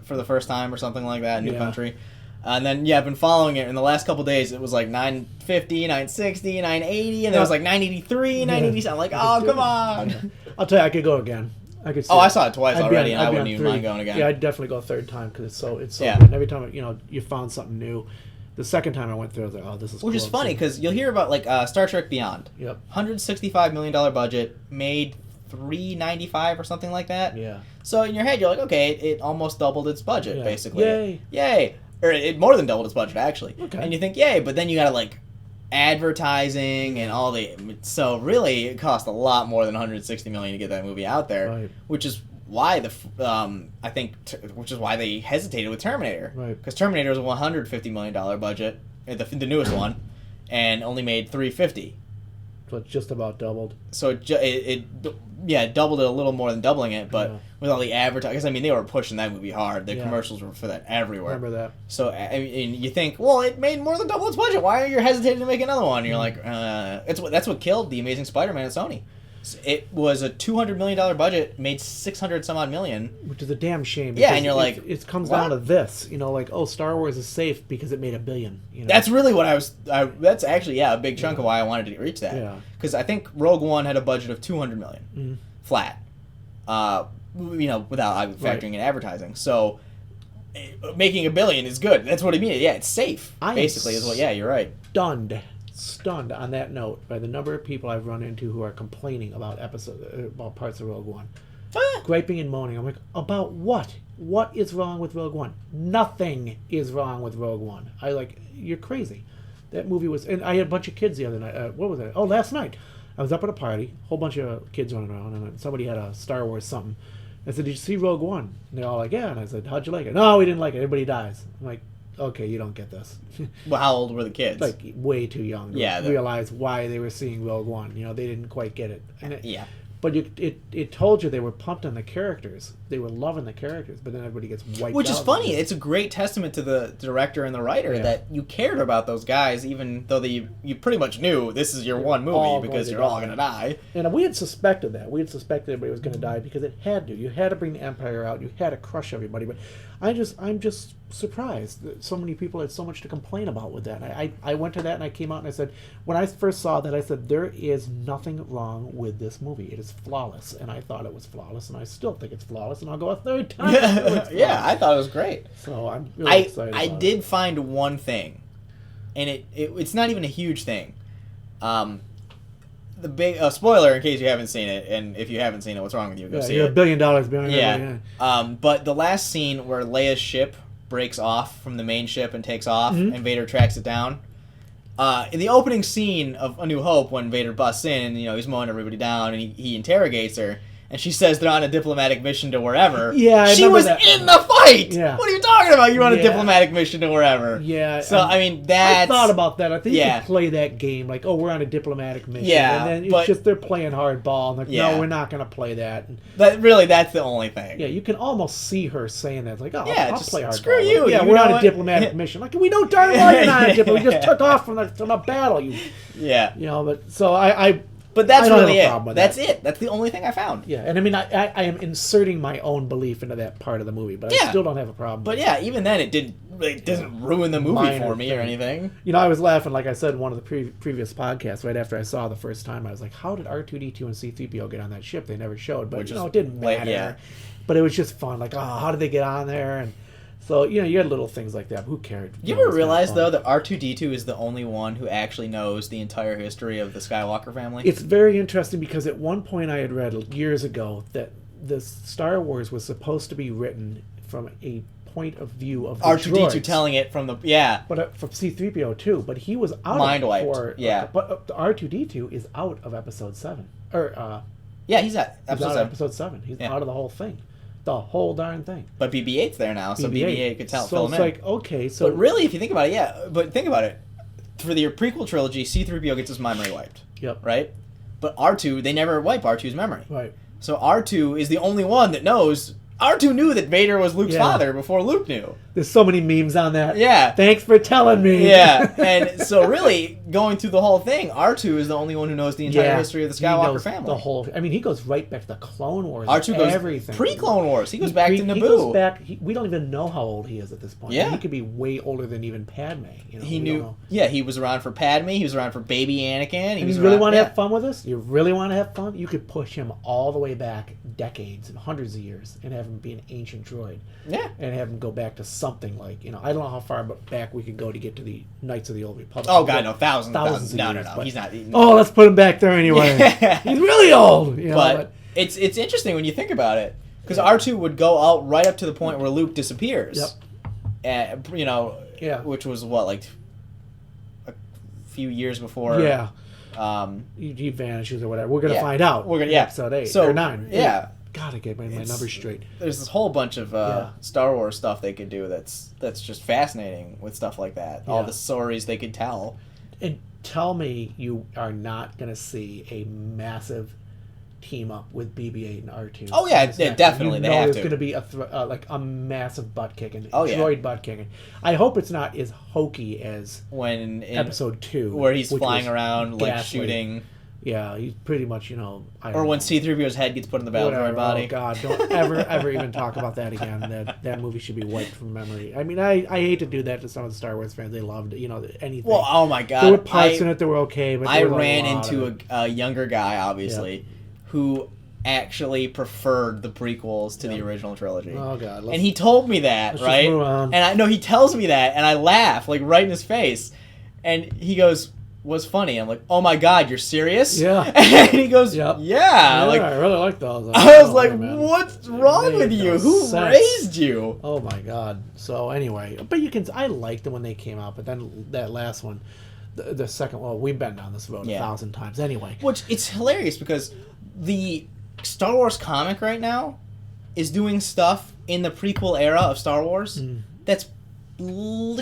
for the first time or something like that, a new country. And then, I've been following it. In the last couple of days, it was like 950, 960, 980, and then it was like 983, 987. I'm like, oh, come on. I'll tell you, I could go again. I saw it twice already, and I wouldn't even mind going again. Yeah, I'd definitely go a third time because it's so good. Every time you found something new. The second time I went through, I was like, oh, this is cool. Which is funny because you'll hear about like Star Trek Beyond. Yep. $165 million budget, made $395 or something like that. Yeah. So in your head, you're like, okay, it almost doubled its budget, basically. Yay! Or it more than doubled its budget, actually. Okay. And you think, yay, but then you gotta like advertising and all the... So really, it cost a lot more than $160 million to get that movie out there, which is why I think, which is why they hesitated with Terminator. Right. Because Terminator was a $150 million budget, the newest one, and only made $350. So it's just about doubled. So it doubled it a little more than doubling it, but with all the advertising, I mean, they were pushing that movie hard. The commercials were for that everywhere. Remember that. So I mean, you think, well, it made more than double its budget. Why are you hesitating to make another one? And you're like, that's what killed the Amazing Spider-Man at Sony. It was a $200 million budget, made 600 some odd million, which is a damn shame. Yeah, and you're like, it comes down to this, like, oh, Star Wars is safe because it made $1 billion. That's really what that's actually a big chunk of why I wanted to reach that. Yeah, because I think Rogue One had a budget of $200 million flat, without factoring in advertising. So making $1 billion is good. That's what I mean. Yeah, it's safe. Basically, is what. Yeah, you're right. Stunned on that note by the number of people I've run into who are complaining about parts of Rogue One. Griping and moaning. I'm like, about what? What is wrong with Rogue One? Nothing is wrong with Rogue One. You're crazy. That movie was, and I had a bunch of kids the other night. What was it? Oh, last night. I was up at a party, whole bunch of kids running around, and somebody had a Star Wars something. I said, did you see Rogue One? And they're all like, yeah. And I said, how'd you like it? No, we didn't like it. Everybody dies. I'm like, okay, you don't get this. Well, how old were the kids? Like, way too young to realize why they were seeing Rogue One. They didn't quite get it. But it told you they were pumped on the characters. They were loving the characters, but then everybody gets wiped out. Which is funny. It's a great testament to the director and the writer that you cared about those guys, even though you pretty much knew this is your one movie because you're all going to die. And we had suspected that. We had suspected everybody was going to die because it had to. You had to bring the Empire out. You had to crush everybody. But I'm just surprised that so many people had so much to complain about with that. I went to that and I came out and I said, when I first saw that, I said, there is nothing wrong with this movie. It is flawless. And I thought it was flawless, and I still think it's flawless, and I'll go a third time. Yeah, I thought it was great. So I'm really excited. I did find one thing, and it's not even a huge thing. The big spoiler in case you haven't seen it, and if you haven't seen it, what's wrong with you? Go see you're it. $1 billion behind. Yeah. But the last scene where Leia's ship breaks off from the main ship and takes off, and Vader tracks it down. In the opening scene of A New Hope, when Vader busts in and he's mowing everybody down and he interrogates her, and she says they're on a diplomatic mission to wherever. Yeah, she was in the fight. Yeah. What are you talking about? You're on a diplomatic mission to wherever. Yeah. So I mean, that's... I thought about that. I think you can play that game like, oh, we're on a diplomatic mission. Yeah, and then it's just they're playing hardball. And like, no, we're not going to play that. That's the only thing. Yeah, you can almost see her saying that. Like, oh, I'll play hardball. Screw you. Yeah, we're on a diplomatic mission. Like, we know darn well you're not on a diplomatic. We just took off from the battle. But so But that's really it. That's it. That's the only thing I found. Yeah, and I mean, I am inserting my own belief into that part of the movie, but I still don't have a problem. But even then, it doesn't ruin the movie for me or anything. I was laughing, like I said in one of the previous podcasts, right after I saw the first time, I was like, how did R2-D2 and C-3PO get on that ship? They never showed, but it didn't matter. But it was just fun, like, how did they get on there? And so, you had little things like that. Who cared? You ever realize, though, that R2-D2 is the only one who actually knows the entire history of the Skywalker family? It's very interesting because at one point I had read years ago that the Star Wars was supposed to be written from a point of view of the R2-D2 droids. telling it from the... But from C-3PO, too. But he was out Mind of wiped. But R2-D2 is out of Episode 7. He's at Episode 7. He's out of the whole thing. The whole darn thing. But BB-8's there now, so BB-8 could fill him in. So it's like, okay, so... But really, if you think about it, but think about it. For the prequel trilogy, C-3PO gets his memory wiped. Yep. Right? But R2, they never wipe R2's memory. Right. So R2 is the only one that knows... R2 knew that Vader was Luke's father before Luke knew. There's so many memes on that. Yeah. Thanks for telling me. Yeah. And so really, going through the whole thing, R2 is the only one who knows the entire history of the Skywalker family. The whole... I mean, he goes right back to the Clone Wars. R2 goes everything. Pre-Clone Wars. He goes back to Naboo. He goes back... we don't even know how old he is at this point. Yeah. He could be way older than even Padme. He knew... Yeah, he was around for Padme. He was around for baby Anakin. You really want to have fun with this? You really want to have fun? You could push him all the way back decades and hundreds of years and have him be an ancient droid. Yeah. And have him go back to something like, I don't know how far back we could go to get to the Knights of the Old Republic. Oh, God, no. Thousands of No, years, he's not. Let's put him back there anyway. He's really old. But it's interesting when you think about it. Because R2 would go out right up to the point where Luke disappears. Yep. Which was, like a few years before... he vanishes or whatever. We're going to find out. We're gonna, Episode 8 or 9. Yeah. God, God, I get my numbers straight. There's this whole bunch of Star Wars stuff they could do that's just fascinating with stuff like that. Yeah. All the stories they could tell. And tell me you are not going to see a massive team up with BB-8 and R2. Oh yeah, definitely. They have there's to. going to be a massive butt kicking, droid butt kicking. I hope it's not as hokey as when in Episode 2, where he's flying around like shooting. Yeah, he's pretty much, or when C-3PO's head gets put in the battle droid body. Oh God, don't ever even talk about that again. That movie should be wiped from memory. I mean, I hate to do that to some of the Star Wars fans. They loved anything. Well, oh my God, there were parts in it that were okay, but I ran into a younger guy, obviously, who actually preferred the prequels to the original trilogy. Oh God, and he told me that, right? And I know he tells me that, and I laugh like right in his face, and he goes, "Was funny." I'm like, "Oh my God, you're serious?" Yeah. And he goes, "Yeah." Like, I really like those. I was like, "What's wrong with you? Who raised you?" Oh my God. So anyway, but I liked them when they came out, but then that last one, the second. Well, we've been down this road 1,000 times. Anyway, which it's hilarious because the Star Wars comic right now is doing stuff in the prequel era of Star Wars that's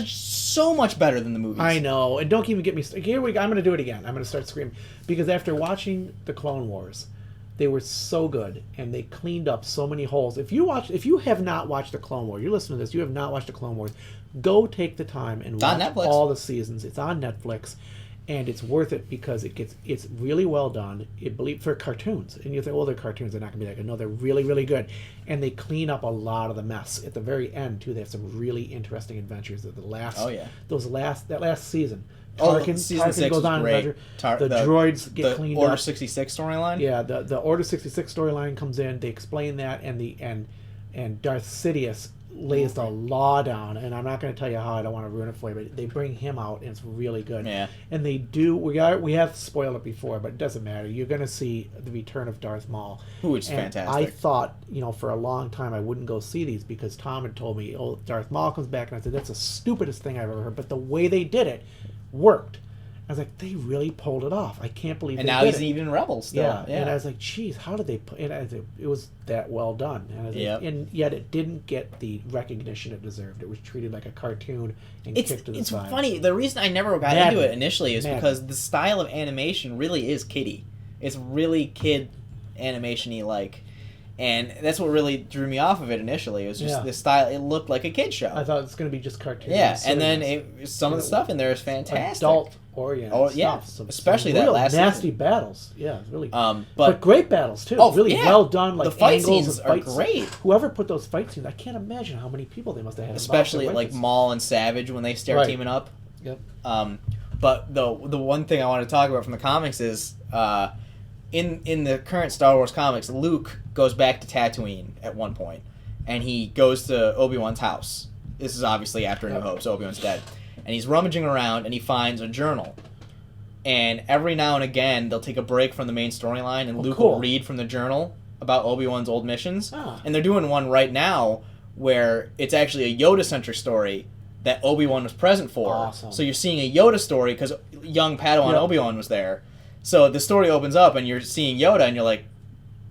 so much better than the movies. I know, and don't even get me. Here we go. I'm going to do it again. I'm going to start screaming because after watching the Clone Wars, they were so good and they cleaned up so many holes. If you have not watched the Clone Wars, you're listening to this. You have not watched the Clone Wars. Go take the time and watch all the seasons. It's on Netflix. And it's worth it because it's really well done. For cartoons, and you think, well, they're cartoons, they're not gonna be that good. No, they're really, really good, and they clean up a lot of the mess at the very end too. They have some really interesting adventures at the last. Oh yeah. That last season. Season 6 goes on great. The droids get cleaned Order up. 66 storyline. Yeah, the Order 66 storyline comes in. They explain that, and Darth Sidious lays the law down, and I'm not going to tell you how. I don't want to ruin it for you, but they bring him out, and it's really good. Yeah. And they do. We have spoiled it before, but it doesn't matter. You're going to see the return of Darth Maul, which is fantastic. I thought, for a long time I wouldn't go see these because Tom had told me, "Oh, Darth Maul comes back," and I said, "That's the stupidest thing I've ever heard." But the way they did it worked. I was like, they really pulled it off. I can't believe they did it. And now he's even Rebels still. Yeah. And I was like, geez, how did they put it? It was that well done. And, and yet it didn't get the recognition it deserved. It was treated like a cartoon and kicked to the side. It's funny. The reason I never got into it initially is because the style of animation really is kiddie. It's really kid animation-y like. And that's what really drew me off of it initially. It was just the style. It looked like a kid show. I thought it was going to be just cartoons. Yeah, and then some of the stuff in there is fantastic. Adult-oriented stuff. Especially that last nasty season. Battles. Yeah, really. But great battles too. Really well done. Like the fight angles scenes are great. Whoever put those fight scenes, I can't imagine how many people they must have had. Especially like Maul and Savage when they start teaming up. Yep. But the one thing I want to talk about from the comics is. In the current Star Wars comics, Luke goes back to Tatooine at one point, and he goes to Obi-Wan's house. This is obviously after New Hope, so Obi-Wan's dead. And he's rummaging around, and he finds a journal. And every now and again, they'll take a break from the main storyline, and Luke will read from the journal about Obi-Wan's old missions. And they're doing one right now where it's actually a Yoda-centric story that Obi-Wan was present for. Awesome. So you're seeing a Yoda story because young Padawan Obi-Wan was there. So the story opens up and you're seeing Yoda and you're like,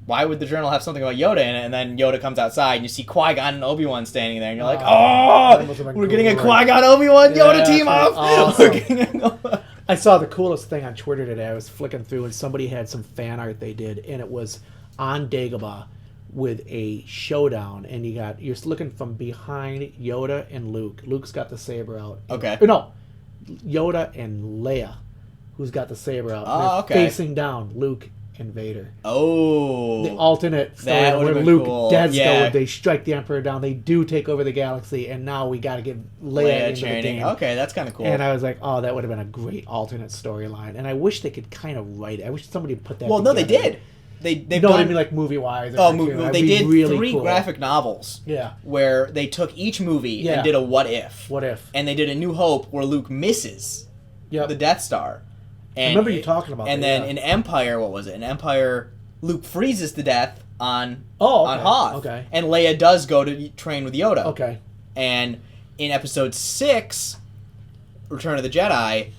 why would the journal have something about Yoda in it? And then Yoda comes outside and you see Qui-Gon and Obi-Wan standing there and you're like, we're getting a Qui-Gon Obi-Wan Yoda team up! Awesome. I saw the coolest thing on Twitter today. I was flicking through and somebody had some fan art they did, and it was on Dagobah with a showdown, and you're looking from behind Yoda and Luke. Luke's got the saber out. Okay. No, Yoda and Leia, who's got the saber out. Facing down Luke and Vader. Oh. The alternate story where Luke dead go, they strike the Emperor down. They do take over the galaxy, and now we got to get Leia into the game. Okay, that's kind of cool. And I was like, oh, that would have been a great alternate storyline. And I wish they could kind of write it. I wish somebody put that together. No, they did. I mean like movie-wise. They did really 3 graphic novels. Yeah. Where they took each movie and did a what if. What if. And they did a New Hope where Luke misses the Death Star. And I remember you talking about that. And then in Empire, what was it? In Empire, Luke freezes to death on Hoth. Okay. And Leia does go to train with Yoda. Okay. And in Episode 6, Return of the Jedi,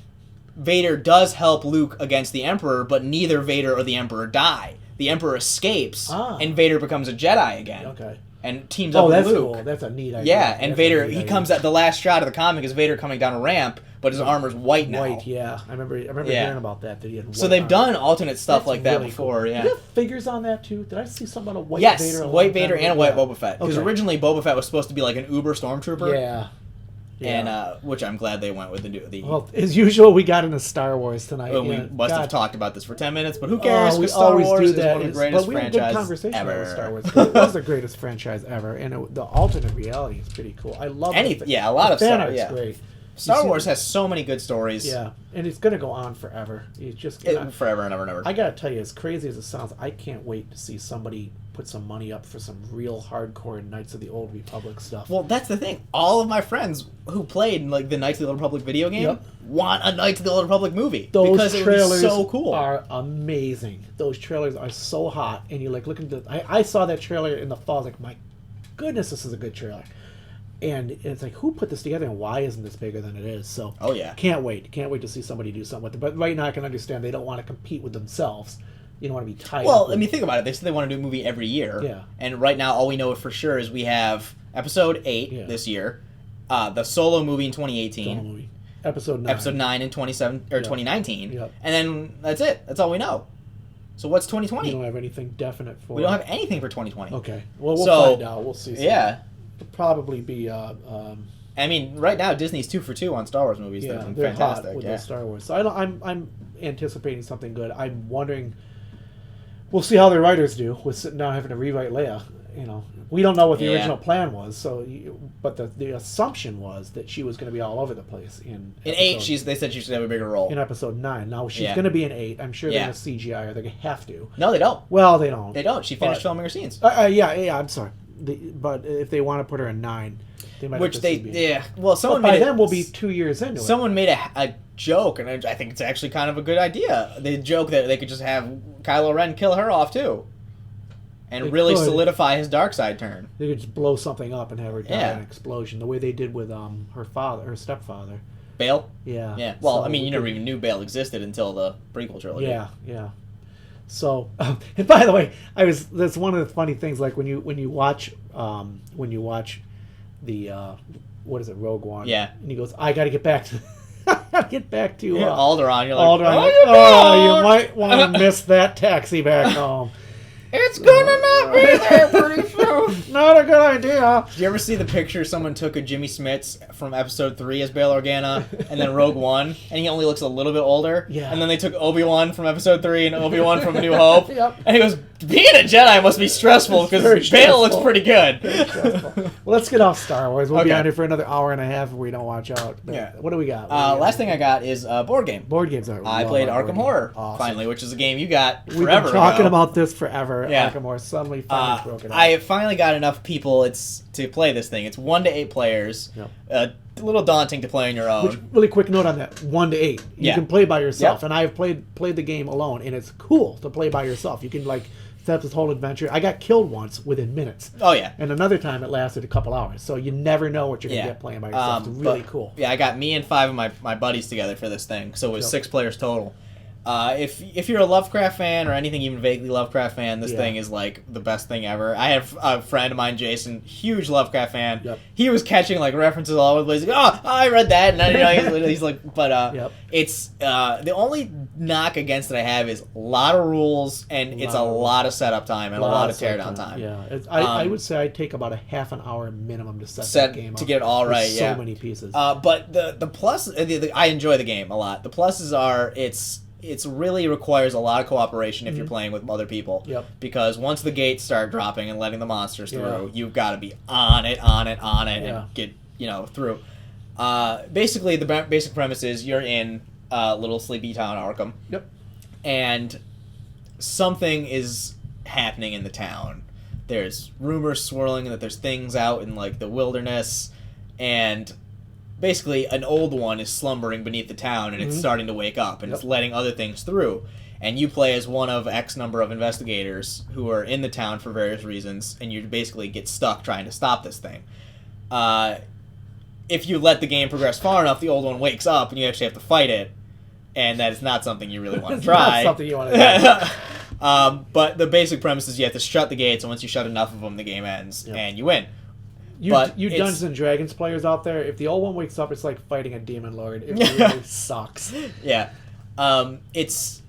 Vader does help Luke against the Emperor, but neither Vader or the Emperor die. the Emperor escapes, Ah. and Vader becomes a Jedi again. Okay. And teams up with that's Luke. cool. That's a neat idea. Yeah, and That's Vader, a neat he idea. comes at the last shot of the comic is Vader coming down a ramp, but his armor's white now. White, yeah. I remember hearing about that he had white So they've armor. done alternate stuff That's like that really before, cool. yeah. Do you have figures on that too? Did I see something on a white Yes, Vader? white Vader and a white Yeah. Boba Fett. Because Okay. originally Boba Fett was supposed to be like an uber stormtrooper. Yeah. And which I'm glad they went with the Well, as usual, we got into Star Wars tonight. well, we Yeah, must have God. talked about this for 10 minutes, but who cares? We Because Star always Wars do is that. one of the greatest but we had a good franchises conversation ever. about Star Wars. It was the greatest franchise ever, and the alternate reality is pretty cool. I love it. Yeah, a lot of fan Star art's yeah. great. Star Wars has so many good stories. Yeah, and it's gonna go on forever. It's just Forever and ever and ever. I gotta tell you, as crazy as it sounds, I can't wait to see somebody put some money up for some real hardcore Knights of the Old Republic stuff. Well, that's the thing. All of my friends who played like the Knights of the Old Republic video game Yep. want a Knights of the Old Republic movie Those because it trailers was so cool. are amazing. Those trailers are so hot, and you like looking at. I saw that trailer in the fall. I was like, my goodness, this is a good trailer. And it's like, who put this together, and why isn't this bigger than it is? So, Oh, yeah. can't wait to see somebody do something with it. But right now, I can understand they don't want to compete with themselves. You don't want to be tied. Well, up with, I mean, think about it. They said they want to do a movie every year. Yeah. And right now, all we know for sure is we have Episode 8 Yeah. this year, the Solo movie in Solo 2018, movie. Episode 9. Episode 9 in 2019, Yep. and then that's it. That's all we know. So what's 2020? We don't have anything definite for. We don't have anything for 2020. Okay. Well, we'll So, find out. We'll see. Yeah. It'll probably be. I mean, right now Disney's 2 for 2 on Star Wars movies. Yeah, That's been they're fantastic. hot with Yeah. the Star Wars. So I'm anticipating something good. I'm wondering. We'll see how the writers do with sitting down having to rewrite Leia. You know, we don't know what the Yeah. original plan was. So, but the assumption was that she was going to be all over the place in. In 8, they said she should have a bigger role. in episode 9. Now she's Yeah. going to be in 8. I'm sure they're Yeah. going to CGI or they're going to have to. No, they don't. Well, they don't. They don't. She finished But- filming her scenes. Yeah. I'm sorry. But if they want to put her in 9, they might. Which have they, to CGI. yeah. Well, someone But by made it- then we'll be 2 years into it. Someone made a joke, and I think it's actually kind of a good idea. They joke that they could just have Kylo Ren kill her off too, and They really could. solidify his dark side turn. They could just blow something up and have her die Yeah. in an explosion, the way they did with her stepfather. Bale? Yeah. Yeah. Well, So I mean, we you never could- even knew Bale existed until the prequel trilogy. Yeah, yeah. So, and by the way, that's one of the funny things. Like when you watch the what is it, Rogue One? Yeah. And he goes, I got to get back to. I gotta get back to Yeah, Alderaan. You're like, Alderaan. oh, you're Oh, you back! might want to miss that taxi back home. It's gonna not be there pretty soon. Not a good idea. Did you ever see the picture someone took of Jimmy Smits from Episode 3 as Bail Organa, and then Rogue One, and he only looks a little bit older? Yeah. And then they took Obi-Wan from Episode 3 and Obi-Wan from A New Hope. Yep. And he goes, being a Jedi must be stressful, Very because Bail looks stressful. pretty good. Well, let's get off Star Wars. We'll be Okay. on here for another hour and a half if we don't watch out. But Yeah. What do we got? Last thing I got is a board game. Board games are. I played Arkham Horror, Awesome. finally, which is a game you got We've forever been talking ago. about this forever. Yeah. Arkham Horror suddenly finally broken out. I finally got enough people to play this thing. It's 1 to 8 players. Yep. A little daunting to play on your own. Which, really quick note on that: 1 to 8. You Yeah. can play by yourself, Yep. and I have played the game alone, and it's cool to play by yourself. You can like set up this whole adventure. I got killed once within minutes, Oh yeah. and another time it lasted a couple hours. So you never know what you're gonna Yeah. get playing by yourself. It's really cool. Yeah, I got me and 5 of my buddies together for this thing, so it was Yep. 6 players total. If you're a Lovecraft fan or anything even vaguely Lovecraft fan, this Yeah. thing is like the best thing ever. I have a friend of mine, Jason, huge Lovecraft fan. Yep. He was catching like references all over the place. Like, oh, I read that, and then, he's like, but Yep. it's the only knock against it I have is a lot of rules, and it's a lot of setup time and a lot of teardown time. Yeah, I would say I'd take about a half an hour minimum to set that game up. to get it all right. There's Yeah, so many pieces. but the plus, I enjoy the game a lot. The pluses are it's really requires a lot of cooperation if you're playing with other people. Yep. Because once the gates start dropping and letting the monsters Yeah. through, you've got to be on it, Yeah. and get through. Basically, the basic premise is you're in little sleepy town Arkham, Yep. and something is happening in the town. There's rumors swirling that there's things out in like the wilderness, and basically an old one is slumbering beneath the town, and it's starting to wake up, and it's letting other things through. And you play as one of X number of investigators who are in the town for various reasons, and you basically get stuck trying to stop this thing. If you let the game progress far enough, the old one wakes up, and you actually have to fight it, and that is not something you really want to It's try. not something you want to do. But the basic premise is you have to shut the gates, and once you shut enough of them, the game ends, and you win. You Dungeons and Dragons players out there, if the old one wakes up, it's like fighting a demon lord. It really sucks. Yeah. It's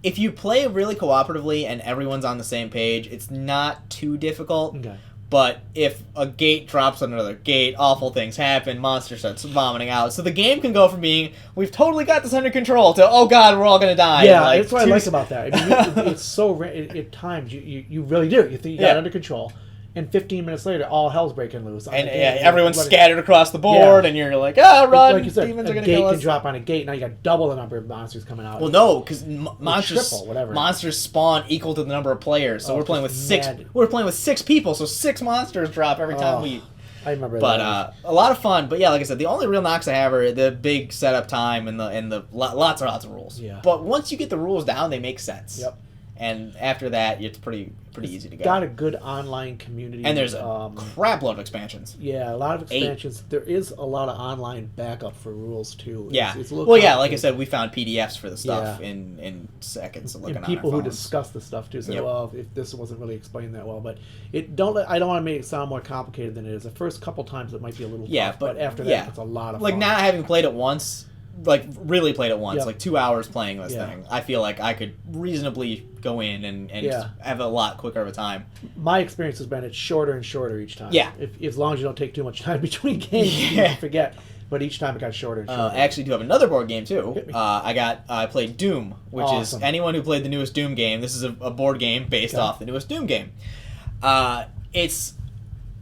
if you play really cooperatively and everyone's on the same page, it's not too difficult. Okay. But if a gate drops on another gate, awful things happen, monster starts vomiting out. So the game can go from being, we've totally got this under control, to, oh god, we're all going to die. Yeah, that's what I like about that. I mean, it's so, at times, you really do. You think you got it under control. And 15 minutes later, all hell's breaking loose. And everyone's scattered across the board, and you're like, run! Like you said, demons are going to kill us. A gate can drop on a gate, now you got double the number of monsters coming out. Well, no, because monsters spawn equal to the number of players. So we're playing with six. We're playing with 6 people, so 6 monsters drop every time we. I remember that. But a lot of fun. But yeah, like I said, the only real knocks I have are the big setup time and the lots of rules. Yeah. But once you get the rules down, they make sense. Yep. And after that, it's pretty easy to go. Got a good online community. And there's a crap load of expansions. Yeah, a lot of expansions. 8. There is a lot of online backup for rules, too. Yeah. It's like I said, we found PDFs for the stuff in seconds. Looking and people who discuss the stuff, too, say, well, if this wasn't really explained that well. But I don't want to make it sound more complicated than it is. The first couple times it might be a little tough, but after that, it's a lot of fun. Like, now having played it once... really played it once, like 2 hours playing this thing. I feel like I could reasonably go in and have a lot quicker of a time. My experience has been it's shorter and shorter each time. Yeah. As long as you don't take too much time between games, you don't forget. But each time it got shorter and shorter. I actually do have another board game, too. I played Doom, which is anyone who played the newest Doom game. This is a board game based off the newest Doom game. It's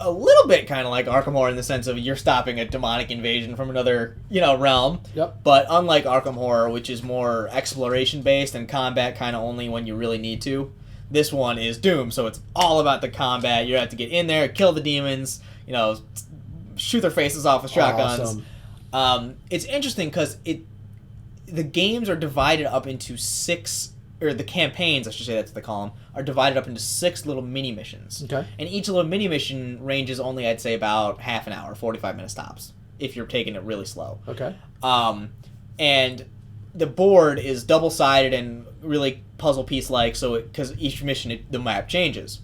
a little bit kind of like Arkham Horror in the sense of you're stopping a demonic invasion from another, realm. Yep. But unlike Arkham Horror, which is more exploration based and combat kind of only when you really need to, this one is Doom. So it's all about the combat. You have to get in there, kill the demons, shoot their faces off with shotguns. Awesome. It's interesting because the games are divided up into 6. Or the campaigns, I should say that's what they call them, are divided up into 6 little mini missions. Okay. And each little mini mission ranges only, I'd say, about half an hour, 45 minutes tops, if you're taking it really slow. Okay. And the board is double-sided and really puzzle piece-like, so because each mission, the map changes.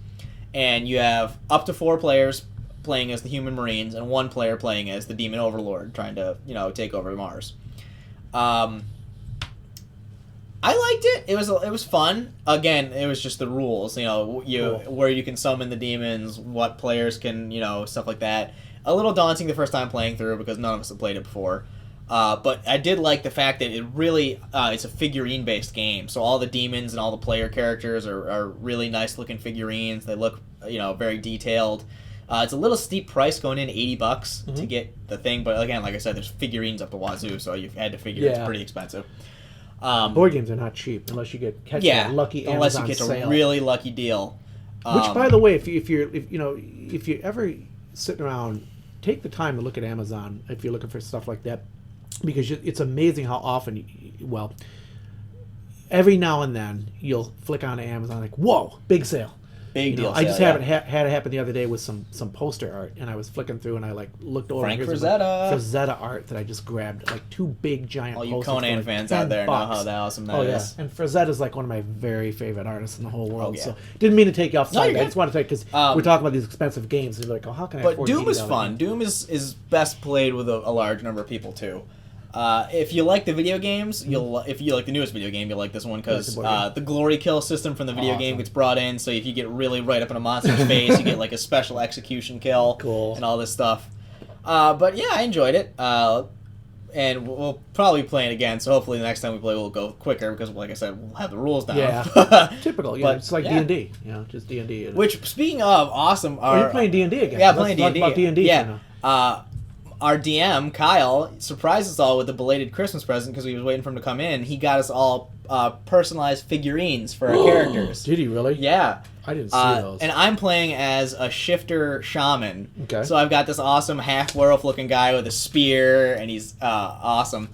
And you have up to 4 players playing as the human marines and 1 player playing as the demon overlord trying to, take over Mars. I liked it. It was fun. Again, it was just the rules, where you can summon the demons, what players can, stuff like that. A little daunting the first time playing through because none of us have played it before. But I did like the fact that it really it's a figurine-based game. So all the demons and all the player characters are really nice-looking figurines. They look, very detailed. It's a little steep price going in, $80 to get the thing. But again, like I said, there's figurines up the wazoo, so you've had to figure it's pretty expensive. Board games are not cheap unless you catch a lucky Amazon unless you get sale. a really lucky deal. Which, by the way, if you're ever sitting around, take the time to look at Amazon if you're looking for stuff like that, because it's amazing how often, every now and then you'll flick on Amazon like, whoa, big sale. Big deal. I just had it happen the other day with some poster art, and I was flicking through and I looked over. Frank and Frazetta art that I just grabbed, 2 big giant. All you posters Conan fans out there know how awesome that is. And Frazetta's one of my very favorite artists in the whole world. So didn't mean to take you off side. I just wanted to take because we're talking about these expensive games. And you're like, oh, how can I? But Doom is fun. Doom is best played with a large number of people too. If you like the video games, if you like the newest video game, you'll like this one because the glory kill system from the video game gets brought in. So if you get really right up in a monster's face, you get a special execution kill and all this stuff. But yeah, I enjoyed it. And we'll probably be playing again. So hopefully the next time we play, we'll go quicker because, like I said, we'll have the rules down. Yeah, typical. Yeah, it's like D&D. Just D&D. Which, speaking of awesome, you're playing D&D again. Yeah, playing D&D. About D&D. Yeah. Our DM, Kyle, surprised us all with a belated Christmas present because we was waiting for him to come in. He got us all personalized figurines for our characters. Did he really? Yeah. I didn't see those. And I'm playing as a shifter shaman. Okay. So I've got this awesome half-werewolf-looking guy with a spear, and he's awesome.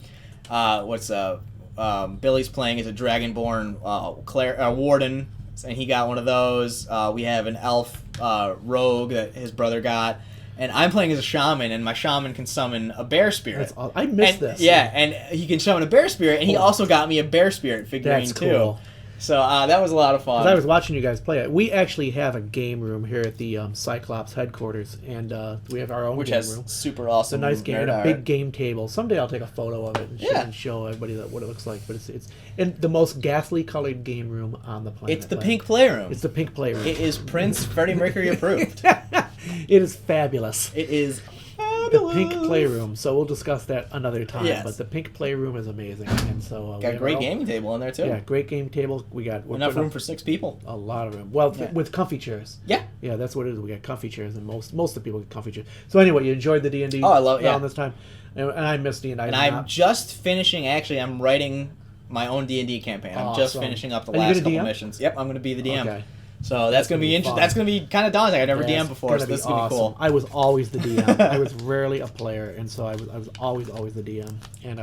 Billy's playing as a dragonborn warden, and he got one of those. We have an elf rogue that his brother got. And I'm playing as a shaman, and my shaman can summon a bear spirit. I missed this. Yeah, and he can summon a bear spirit, and he also got me a bear spirit figurine, too. Cool. So that was a lot of fun. I was watching you guys play it. We actually have a game room here at the Cy-Clops headquarters, and we have our own Which game has room. super It's a awesome nice game nerd and a art. big game table. Someday I'll take a photo of it and show everybody what it looks like. But it's in the most ghastly colored game room on the planet. It's the pink playroom. It's the pink playroom. It is Prince Freddie Mercury approved. It is fabulous. It is The pink playroom. So we'll discuss that another time. Yes. But the pink playroom is amazing, and so got a great gaming table in there too. Yeah, great game table. We're Enough room for 6 people. a lot of room. Well, with comfy chairs. Yeah. Yeah, that's what it is. We got comfy chairs, and most of the people get comfy chairs. So anyway, you enjoyed the D&D. Oh, I love it. Yeah. This time, and I missed D&D. And I'm just finishing. Actually, I'm writing my own D&D campaign. I'm just Awesome. finishing up the Are you last gonna couple DM? missions. Yep, I'm going to be the DM. Okay. So that's going to be interesting. fun. That's going to be kind of daunting. I've never Yeah, DM'd before, so this is going to be cool. I was always the DM. I was rarely a player, and so I was always the DM. And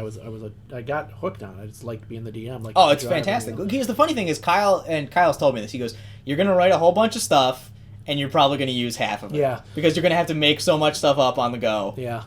I got hooked on it. I just liked being the DM. Like Oh, it's fantastic. Because the funny thing is, Kyle's told me this. He goes, "You're going to write a whole bunch of stuff, and you're probably going to use half of it. Yeah. Because you're going to have to make so much stuff up on the go." Yeah.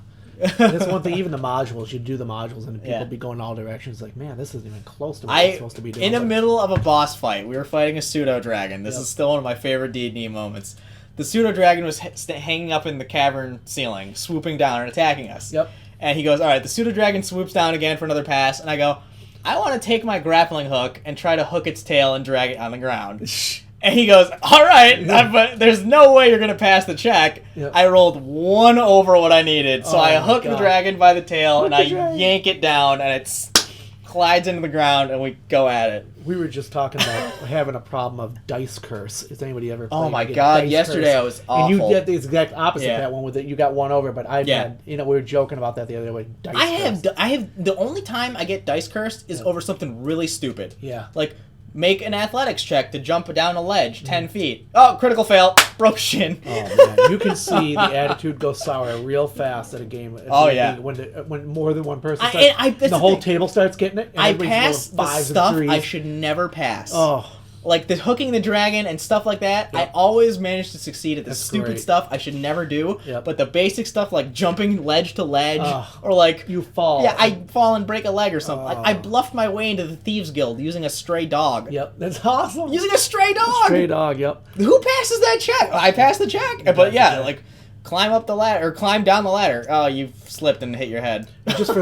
That's one thing. Even the modules, you do the modules, and people Yeah. be going all directions. Like, man, this isn't even close to what I'm supposed to be doing. In the But- middle of a boss fight, we were fighting a pseudo dragon. This is still one of my favorite D&D moments. The pseudo dragon was hanging up in the cavern ceiling, swooping down and attacking us. Yep. And he goes, "All right." The pseudo dragon swoops down again for another pass, and I go, "I want to take my grappling hook and try to hook its tail and drag it on the ground." And he goes, "All right, but there's no way you're going to pass the check." Yep. I rolled 1 over what I needed. So Oh I my hook the God. dragon by the tail, and the I dragon. yank it down, and it slides into the ground, and we go at it. We were just talking about having a problem of dice curse. Has anybody ever played Oh my a game? God, Dice yesterday curse? I was And you awful. get the exact opposite Yeah. of that one with it. You got 1 over, but I've Yeah. had, we were joking about that the other way. Dice curse. I have the only time I get dice cursed is over something really stupid. Yeah. Like, make an athletics check to jump down a ledge 10 feet. Oh, critical fail. Broke shin. Oh man, you can see the attitude go sour real fast at a game. Oh, yeah. When more than one person I- starts, that's the the whole thing. table starts getting it. And I everybody's pass rolling the fives and stuff threes. I should never pass. Oh, Like the hooking the dragon and stuff like that, I always manage to succeed at the That's stupid great. stuff I should never do. Yep. But the basic stuff like jumping ledge to ledge, Ugh. or like you fall. yeah, I fall and break a leg or something. Oh. I bluffed my way into the thieves guild using a stray dog. Yep, that's awesome. Using a stray dog. Stray dog. Yep. Who passes that check? I passed the check. But yeah, like climb up the ladder or climb down the ladder. Oh, you've slipped and hit your head. Just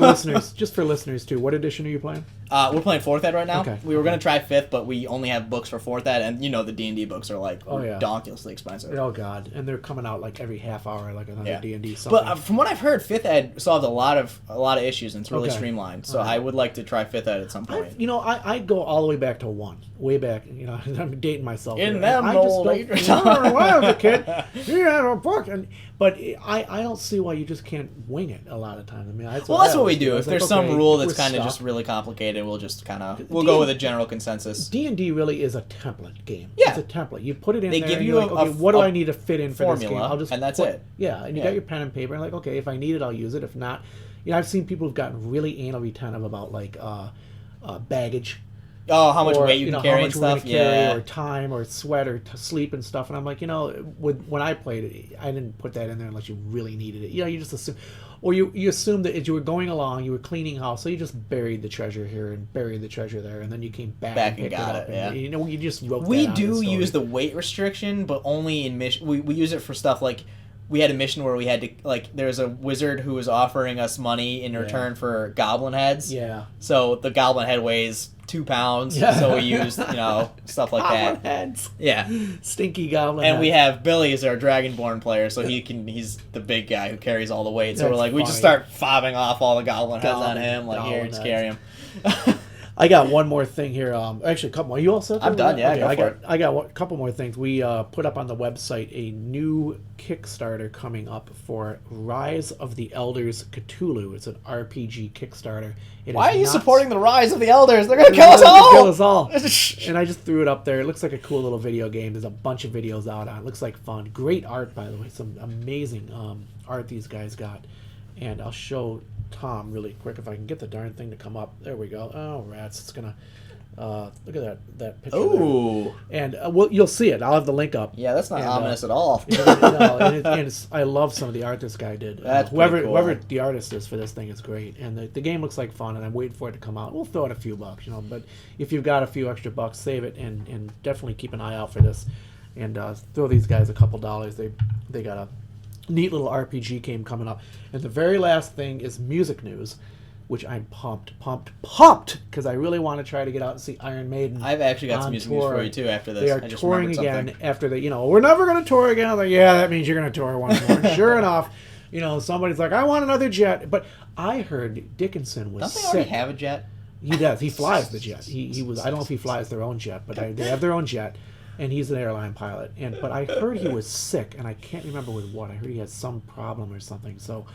for listeners too. What edition are you playing? We're playing 4th ed right now. Okay. We were gonna try 5th, but we only have books for 4th ed, and you know the D&D books are like Oh, yeah. ridiculously expensive. Oh God, and they're coming out like every half hour, like another Yeah. D&D. But from what I've heard, 5th ed solved a lot of issues and it's really Okay. streamlined. So Okay. I would like to try 5th ed at some point. I'd go all the way back to 1, way back. I'm dating myself. In here. them I just old don't- age- when I was a kid, he had a book, but I don't see why you just can't wing it a lot of times. I mean, that's Well, what that's I what we always do. It's If like, there's some okay, rule that's we're kind of stuck. just really complicated, we'll just we'll D- go with a general consensus. D&D really is a template game. Yeah. It's a template. You put it in They there give and you you're like, a- okay, what do a I need to fit in for this game? formula, I'll just and that's put- it. Yeah, and you Yeah. got your pen and paper, and like, okay, if I need it, I'll use it. If not, I've seen people who've gotten really anal retentive about like baggage. Oh, how much Or, weight you can how carry much and we're gonna stuff. carry, Yeah. or time, or sweat, or sleep and stuff. And I'm like, when I played it, I didn't put that in there unless you really needed it. You just assume, or you assume that as you were going along, you were cleaning house, so you just buried the treasure here and buried the treasure there, and then you came back and picked got it up. it, And, you just wrote We that out in do the story. use the weight restriction, but only in mission. We use it for stuff like we had a mission where we had to there's a wizard who was offering us money in return for goblin heads. Yeah. So the goblin head weighs 2 pounds. Yeah. So we used stuff like Goblin that. heads. Yeah. Stinky goblin And we heads. have Billy as our Dragonborn player, so he's the big guy who carries all the weight. So That's we're like, we just funny. start fobbing off all the goblin heads on him. Like, here, Goblin just heads. carry him. I got one more thing here. Actually, a couple more. You all set? I'm done, yeah, go for it. I got a couple more things. We put up on the website a new Kickstarter coming up for Rise of the Elders Cthulhu. It's an RPG Kickstarter. It Why is are you not- supporting the rise of the elders? They're gonna kill us They're gonna all. kill us all. And I just threw it up there. It looks like a cool little video game. There's a bunch of videos out on it. It looks like fun. Great art, by the way. Some amazing art these guys got. And I'll show Tom really quick if I can get the darn thing to come up. There we go. Oh, rats. It's going to... look at that picture. Ooh. There. And you'll see it. I'll have the link up. Yeah, that's not ominous at all. I love some of the art this guy did. That's whoever cool. whoever the artist is for this thing is great. And the game looks like fun, and I'm waiting for it to come out. We'll throw in a few bucks, But if you've got a few extra bucks, save it and definitely keep an eye out for this. And throw these guys a couple dollars. They got a neat little RPG game coming up. And the very last thing is music news, which I'm pumped, because I really want to try to get out and see Iron Maiden. I've actually got some music news for you, too, after this. They are touring again after we're never going to tour again. I'm like, yeah, that means you're going to tour once more. Sure enough, somebody's like, I want another jet. But I heard Dickinson was sick. Don't they already have a jet? He does. He flies the jet. He was. I don't know if he flies their own jet, but they have their own jet, and he's an airline pilot. But I heard he was sick, and I can't remember with what. I heard he had some problem or something. So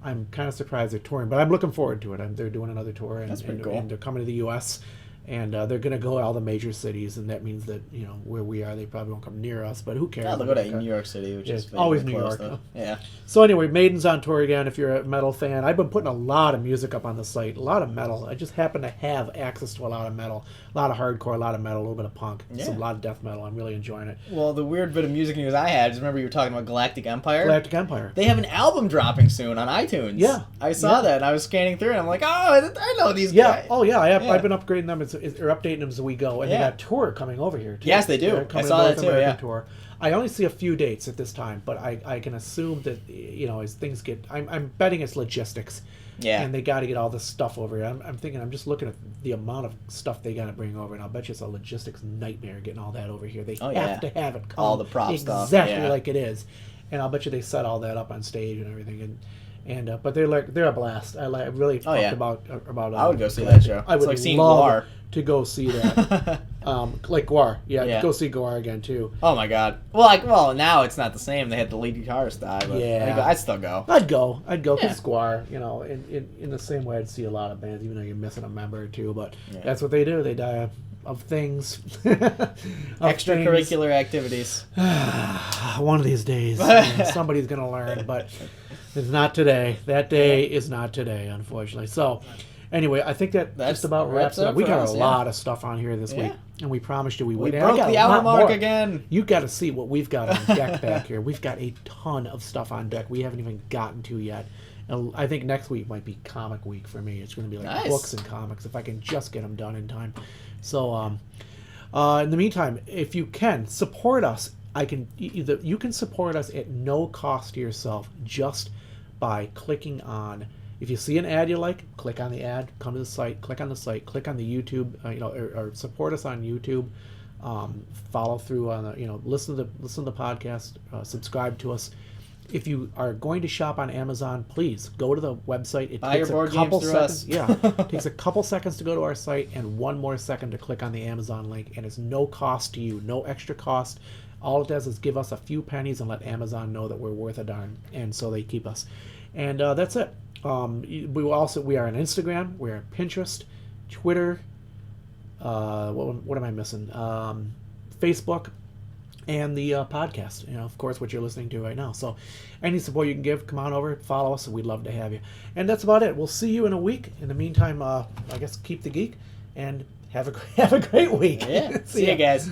I'm kind of surprised they're touring, but I'm looking forward to it. They're doing another tour, and, That's pretty cool. And they're coming to the U.S., and they're going to go to all the major cities, and that means that, where we are, they probably won't come near us, but who cares? Yeah, they'll go to New York City, which is always New close, York. Though. Yeah. So anyway, Maiden's on tour again if you're a metal fan. I've been putting a lot of music up on the site, a lot of metal. I just happen to have access to a lot of metal, a lot of hardcore, a lot of metal, a little bit of punk, a lot of death metal. I'm really enjoying it. Well, the weird bit of music news I had is, remember you were talking about Galactic Empire? Galactic Empire. They have an album dropping soon on iTunes. Yeah. I saw that, and I was scanning through it, and I'm like, oh, I know these guys. Oh, yeah. I've been upgrading them or updating them as we go. And they got a tour coming over here, too. Yes, they do. I saw that, too, American tour. I only see a few dates at this time, but I can assume that, as things get... I'm betting it's logistics. Yeah. And they got to get all this stuff over here. I'm thinking, I'm just looking at the amount of stuff they got to bring over, and I'll bet you it's a logistics nightmare getting all that over here. They have to have it come all the prop stuff. Exactly like it is. And I'll bet you they set all that up on stage and everything. But they're a blast. I really talked about I would go see that show. I would like seeing love Guar. To go see that. Like Guar. Yeah, go see Guar again, too. Oh, my God. Well, now it's not the same. They had the lead guitarist die, but I'd still go. I'd go because Guar, in the same way I'd see a lot of bands, even though you're missing a member or two, but that's what they do. They die of things. Extracurricular activities. One of these days, somebody's going to learn, but it's not today. That day is not today, unfortunately. So... Anyway, I think that just about wraps it up. We got a lot of stuff on here this week, and we promised you we would. We broke the hour mark again. You got to see what we've got on deck back here. We've got a ton of stuff on deck we haven't even gotten to yet. And I think next week might be comic week for me. It's going to be like books and comics if I can just get them done in time. So, in the meantime, if you can support us, you can support us at no cost to yourself just by clicking on. If you see an ad you like, click on the ad, come to the site, click on the site, click on the YouTube, or support us on YouTube. Follow through on listen to the podcast, subscribe to us. If you are going to shop on Amazon, please go to the website. It takes a couple seconds. It takes a couple seconds to go to our site and one more second to click on the Amazon link, and it's no cost to you, no extra cost. All it does is give us a few pennies and let Amazon know that we're worth a darn, and so they keep us. And that's it. We are on Instagram, we're on Pinterest, Twitter, what am I missing? Facebook, and the podcast, of course, what you're listening to right now. So any support you can give, come on over, follow us, and we'd love to have you. And that's about it. We'll see you in a week. In the meantime, I guess keep the geek, and have a great week. Yeah. See you guys.